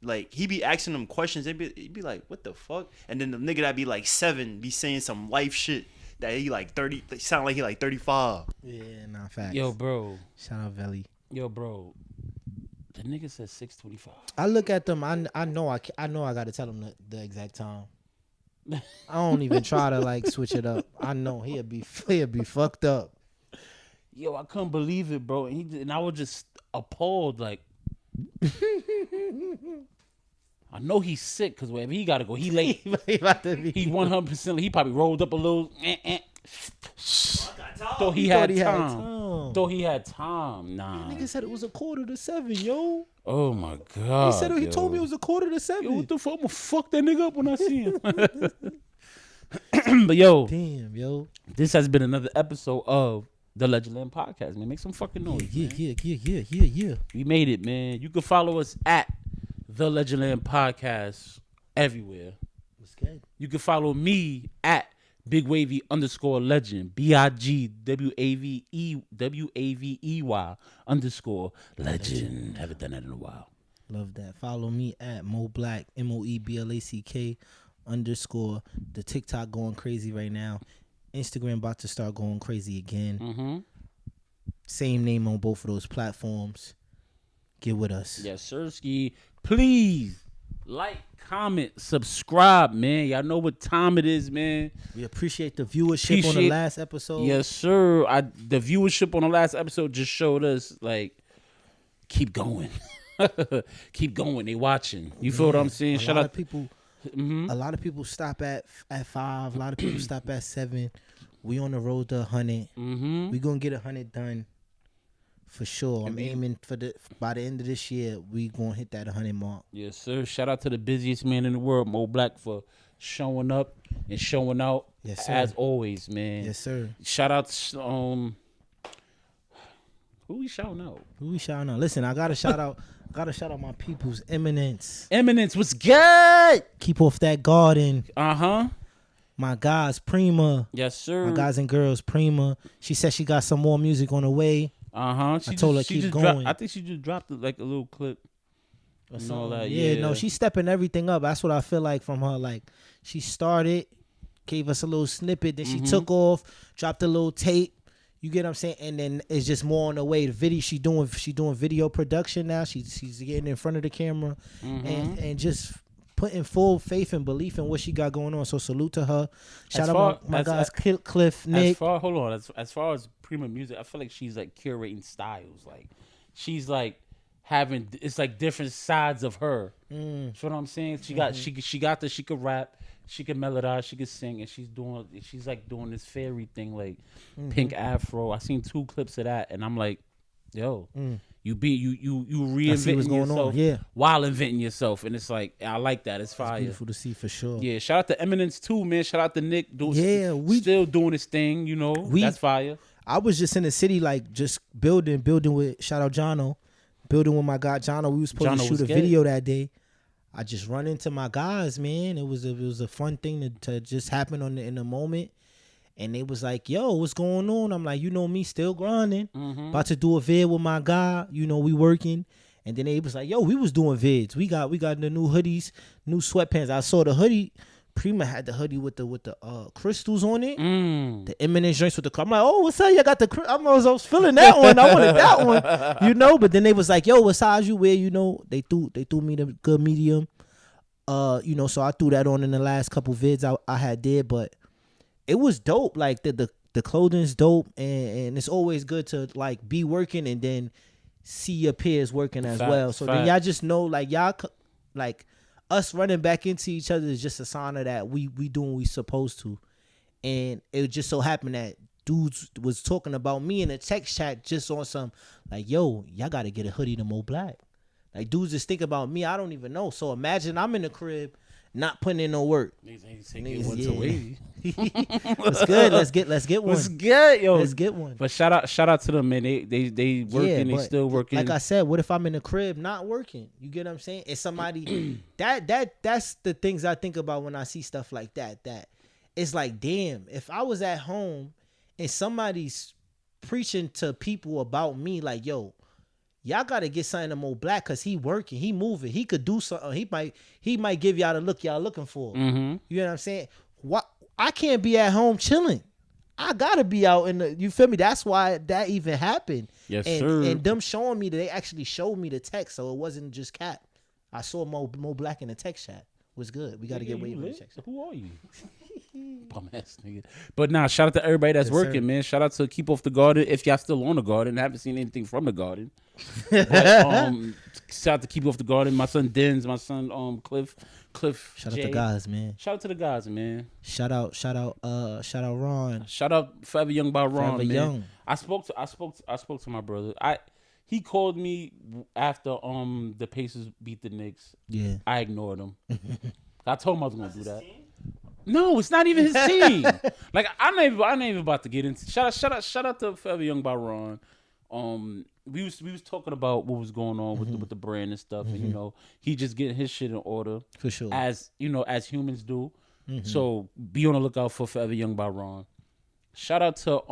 Like, he be asking them questions. He be like, what the fuck? And then the nigga that be like 7 be saying some life shit that he like 30, they sound like he like 35. Yeah, nah, facts. Yo, bro. Shout out Veli. Yo, bro. The nigga said 6:25. I look at them. I know I got to tell him the exact time. I don't even try to like switch it up. I know he'll be fucked up. Yo, I couldn't believe it, bro. And I was just appalled. Like, I know he's sick because wherever he gotta go, he late. He 100%. He probably rolled up a little. Thought he had time. Nah. Nigga said it was 6:45, yo. Oh my God. He told me it was 6:45. Yo, what the fuck? I'm gonna fuck that nigga up when I see him. But yo, damn, yo. This has been another episode of the Legendland Podcast, man. Make some fucking noise. Yeah. We made it, man. You can follow us at the Legendland Podcast everywhere. What's good? You can follow me at Big Wavy _legend. BIGWAVEY _legend. Haven't done that in a while. Love that. Follow me at Mo Black, MOEBLACK _. The TikTok going crazy right now. Instagram about to start going crazy again. Mm-hmm. Same name on both of those platforms. Get with us. Yes, Sirski. Please Like, comment, subscribe, man. Y'all know what time it is, man. We appreciate the viewership on the last episode. Yes, sir. The viewership on the last episode just showed us, like, keep going. Keep going. They watching. You feel what I'm saying? A lot of people. A lot of people stop at 5. A lot of people stop at 7. We on the road to 100. We gonna get 100 done for sure. I'm aiming for by the end of this year. We gonna hit that 100 mark. Yes, sir. Shout out to the busiest man in the world, Mo Black, for showing up and showing out. Yes, sir. As always, man. Yes, sir. Shout out to who we shouting out? Listen, I gotta shout out. My people's Eminence. What's good? Keep off that garden. My guys, Prima. Yes, sir. My guys and girls, Prima. She said she got some more music on the way. I told her keep going. I think she just dropped like a little clip. And all that. Yeah, no, she's stepping everything up. That's what I feel like from her. Like, she started, gave us a little snippet, then she took off, dropped a little tape. You get what I'm saying? And then it's just more on the way. The video she doing video production now. She's getting in front of the camera and just putting full faith and belief in what she got going on. So salute to her. Shout out my guys, Cliff, Nick. As far as Prima music, I feel like she's like curating styles. Like, she's like having, it's like different sides of her. You know what I'm saying? She got she could rap, she could melodize, she could sing, and she's like doing this fairy thing, like pink afro. I seen 2 clips of that, and I'm like, yo, you reinventing what's going yourself on. While inventing yourself, and it's like, I like that. It's fire. It's beautiful to see for sure. Yeah, shout out to Eminence too, man. Shout out to Nick. We still doing his thing. You know, that's fire. I was just in the city, like just building with shout out Jono, building with my guy Jono. We was supposed to shoot a video that day. I just run into my guys, man. It was a fun thing to just happen in the moment. And they was like, yo, what's going on? I'm like, you know me, still grinding. About to do a vid with my guy. You know, we working. And then they was like, yo, we was doing vids. We got the new hoodies, new sweatpants. I saw the hoodie. Prima had the hoodie with the crystals on it. The Eminence joints with the. I'm like, oh, what's up? You got the. I was feeling that one. I wanted that one, you know. But then they was like, yo, what size you wear? You know, they threw me the good medium. You know, so I threw that on in the last couple vids I had did, but it was dope. Like the clothing's dope, and it's always good to like be working and then see your peers working as well. So then y'all just know, like y'all like. Us running back into each other is just a sign of that we doing what we supposed to. And it just so happened that dudes was talking about me in a text chat just on some, like, yo, y'all got to get a hoodie to Mo Black. Like, dudes just think about me. I don't even know. So imagine I'm in the crib not putting in no work. What's good? Let's get one. What's good, yo? Let's get one. But shout out to them, man. They working. They still working. Like I said, what if I'm in the crib not working? You get what I'm saying? It's somebody that's the things I think about when I see stuff like that. That it's like, damn, if I was at home and somebody's preaching to people about me, like, yo, y'all gotta get something to Mo Black because he working, he moving, he could do something. He might give y'all the look y'all looking for. You know what I'm saying? What I can't be at home chilling. I gotta be out in the. You feel me? That's why that even happened. Yes, sir. And them showing me that they actually showed me the text, so it wasn't just cap. I saw Mo Black in the text chat. Was good. We got to get way more checks. Who are you? Bum ass nigga. But nah, shout out to everybody that's working, man. Shout out to Keep Off the Garden. If y'all still on the Garden, I haven't seen anything from the Garden. But, shout out to Keep Off the Garden. My son Denz, my son Cliff. Shout Jay. out to guys, man. Shout out to the guys, man. Shout out Ron. Shout out Forever Young by Ron, Forever man. Young. I spoke to my brother. He called me after the Pacers beat the Knicks. Yeah. I ignored him. I told him I was gonna do that. No, it's not even his team. Like I'm not even about to get into. Shout out to Forever Young by Ron. We was talking about what was going on with the brand and stuff, and you know he just getting his shit in order for sure. As you know, as humans do. So be on the lookout for Forever Young by Ron. Shout out to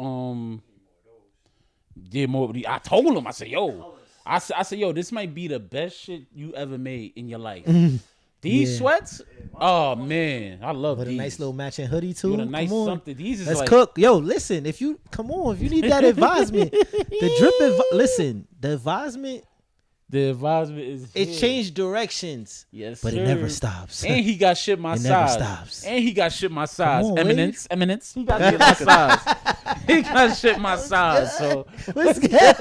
I told him, I said, yo, this might be the best shit you ever made in your life. These sweats, oh man, I love with these. A nice little matching hoodie too. With a nice something. These is let's like, cook. Yo, listen, if you need that advisement, the advisement The advisement is It here. changed directions. Yes, but sir. it never stops. And he got shit my It size. never stops. And he got shit my size. on, Eminence. He got shit my size. He got shit my size. So What's good?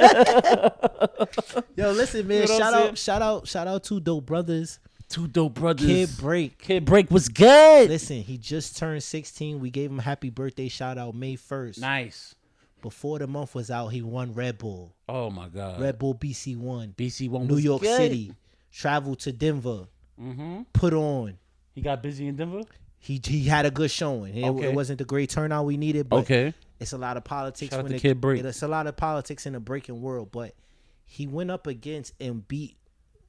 Yo, listen, man. You know what I'm Shout out to Dope Brothers. Two Dope Brothers. Kid Break was good. Listen, he just turned 16. We gave him a happy birthday shout out May 1st. Nice. Before the month was out, he won Red Bull. Oh my God. Red Bull BC1. BC1 New was York good. City. Traveled to Denver. Mm-hmm. Put on. He got busy in Denver? He had a good showing. Okay. It wasn't the great turnout we needed, but it's a lot of politics. Shout out to Kid Break. It's a lot of politics in the breaking world, but he went up against and beat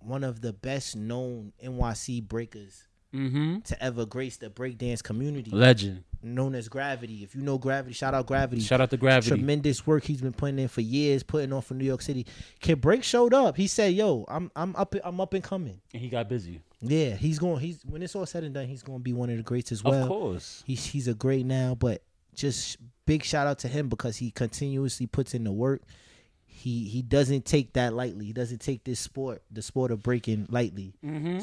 one of the best known NYC breakers to ever grace the breakdance community. Legend. Known as Gravity. If you know Gravity, shout out Gravity. Shout out to Gravity. Tremendous work he's been putting in for years, putting on for New York City. Kid Break showed up. He said, "Yo, I'm up and coming." And he got busy. Yeah, he's when it's all said and done, he's going to be one of the greats as well. Of course. He's a great now, but just big shout out to him because he continuously puts in the work. He doesn't take that lightly. He doesn't take the sport of breaking lightly. Mm-hmm.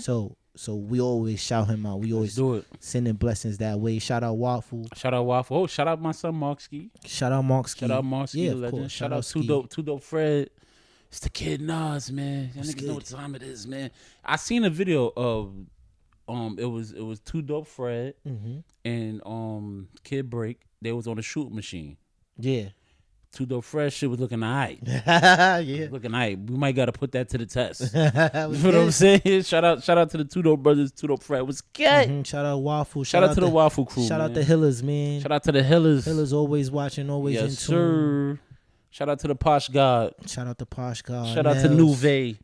So we always shout him out. We always do it. Sending blessings that way. Shout out Waffle. Shout out Waffle. Oh, shout out my son Markski. Shout out Markski. Shout out Markski. Yeah, Legend. of course. Shout out Two Dope Fred. It's the Kid Nas, man. Y'all niggas know what time it is, man. I seen a video of it was Two Dope Fred and Kid Break. They was on a shoot machine. Yeah. Two Dope Fred shit was looking alright. Yeah. Looking alright. We might gotta put that to the test. You know what I'm saying? Shout out to the Two Dope Brothers. Two Dope Fred was good. Shout out Waffle. Shout out to the Waffle crew. Shout man. out the Hillers, man. Shout out to the Hillers. Hillers always watching, always in tune. Yes, sir. Shout out to the Posh God. Shout out to Posh God. Shout out to Nuve.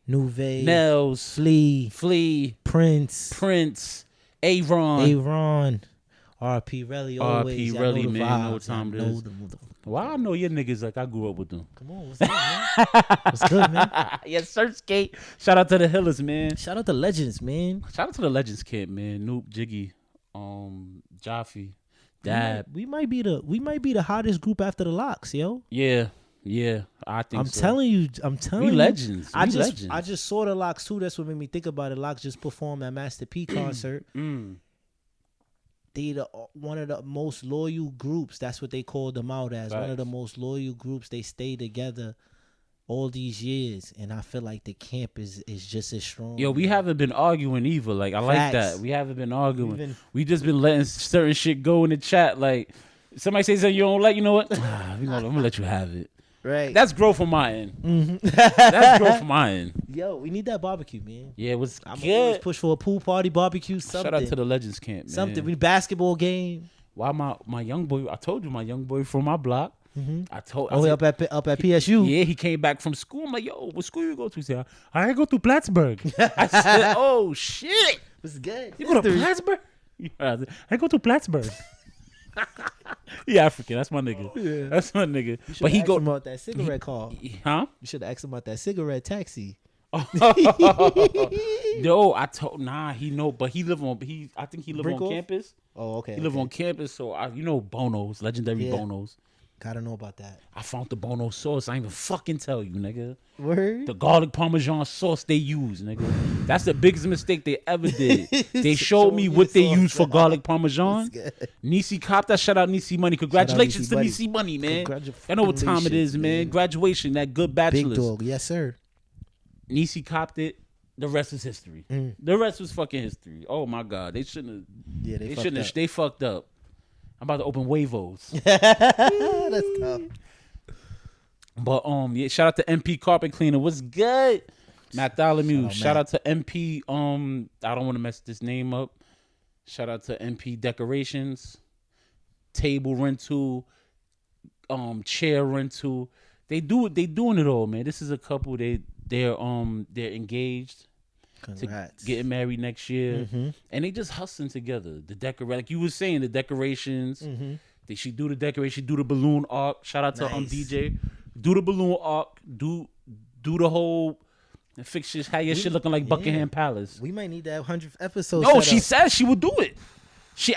Nels. Flea. Prince. Aaron. RP Relly always. RP Relly, man. Know what time it is. Why I know your niggas like I grew up with them. Come on, what's good, man? What's good, man? Yes, sir, Skate. Shout out to the Hillers, man. Shout out to Legends, man. Shout out to the Legends kid, man. Noop, Jiggy, Jaffe, Dab. We might be the hottest group after the Locks, yo. Yeah, I think I'm so. telling you. We legends. I just saw the Locks too. That's what made me think about it. Locks just performed at Master P concert. They one of the most loyal groups. That's what they called them out as. Right. One of the most loyal groups. They stay together all these years, and I feel like the camp is just as strong. Yo, we haven't been arguing either. Like I like that. We haven't been arguing. We just been letting certain shit go in the chat. Like somebody says that you don't like, you know what? I'm gonna let you have it. Right. That's growth on my end. That's growth on my end. Yo, we need that barbecue, man. Yeah, it was I'm good. always push for a pool party barbecue. Something. Shout out to the Legends camp, man. Something. We basketball game. Why my young boy? I told you my young boy from my block. I told. Up at PSU. Yeah, he came back from school. I'm like, yo, what school you go to? He said, I go to Plattsburgh. I said, oh shit, what's good? You go to Plattsburgh? I go to Plattsburgh. He African. That's my nigga. Yeah. That's my nigga. But he go about that cigarette car. Huh? You should have asked him about that cigarette taxi. No, I told he know, but he live on I think he live on campus. Oh, okay. He live on campus, so Bonos, legendary Bonos. Gotta know about that. I found the Bono sauce. I ain't even fucking tell you, nigga. Word? The garlic parmesan sauce they use, nigga. That's the biggest mistake they ever did. They showed me what they use for garlic parmesan. Nisi Copta, shout out Nisi Money. Congratulations to Nisi Money, man. I know what time it is, man. Graduation, that good bachelor's. Big dog, yes, sir. Nisi copped it. The rest is history. The rest was fucking history. Oh my God, they shouldn't have. Yeah, they shouldn't have. They fucked up. I'm about to open Wavos. That's tough. But yeah, shout out to MP Carpet Cleaner. What's good? Bartholomew. Shout out to MP. I don't want to mess this name up. Shout out to MP Decorations. Table rental. Chair rental. They doing it all, man. This is a couple. They're engaged. Congrats. To getting married next year, and they just hustling together. Like you were saying, the decorations. She do the decoration, do the balloon arc. Shout out to DJ. Do the balloon arc. Do the whole fixtures. Have your shit looking like Buckingham Palace. We might need that 100th episode. No, she said she would do it.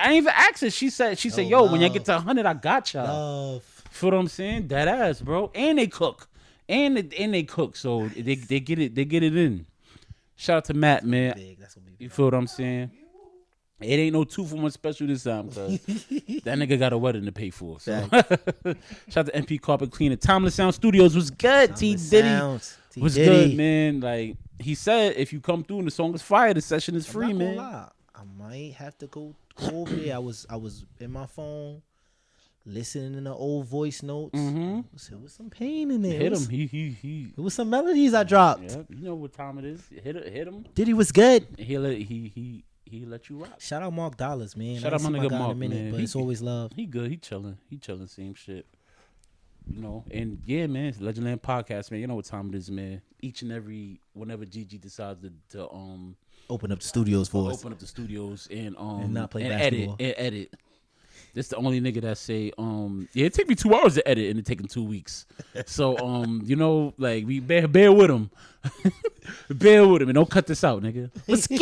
I ain't even asked her. She said, yo, when you get to 100, I got y'all. Love. Feel what I'm saying? That ass, bro. And they cook. and they cook, so they get it in. Shout out to Matt, man. You feel what I'm saying? It ain't no 2-for-1 special this time, cause that nigga got a wedding to pay for. So shout out to MP Carpet Cleaner. Timeless Sound Studios was good. T Diddy was good, man. Like he said, if you come through and the song is fire, the session is free, man. I might have to go over there. I was in my phone listening to old voice notes. It was some pain in there. Hit him. He. It was some melodies I dropped. Yeah, you know what time it is. Hit him. Diddy was good. He let you rock. Shout out Mark Dollars, man. Shout out my nigga Mark, man. But it's always love. He good. He chilling. Same shit. You know, and yeah, man, it's Legendland Podcast, man. You know what time it is, man. Each and every whenever Gigi decides to open up the studios for us. Open up the studios and not play basketball. Edit. This the only nigga that say, yeah, it take me 2 hours to edit and it take him 2 weeks. So, you know, like we bear with him. Bear with him and don't cut this out, nigga. Let's get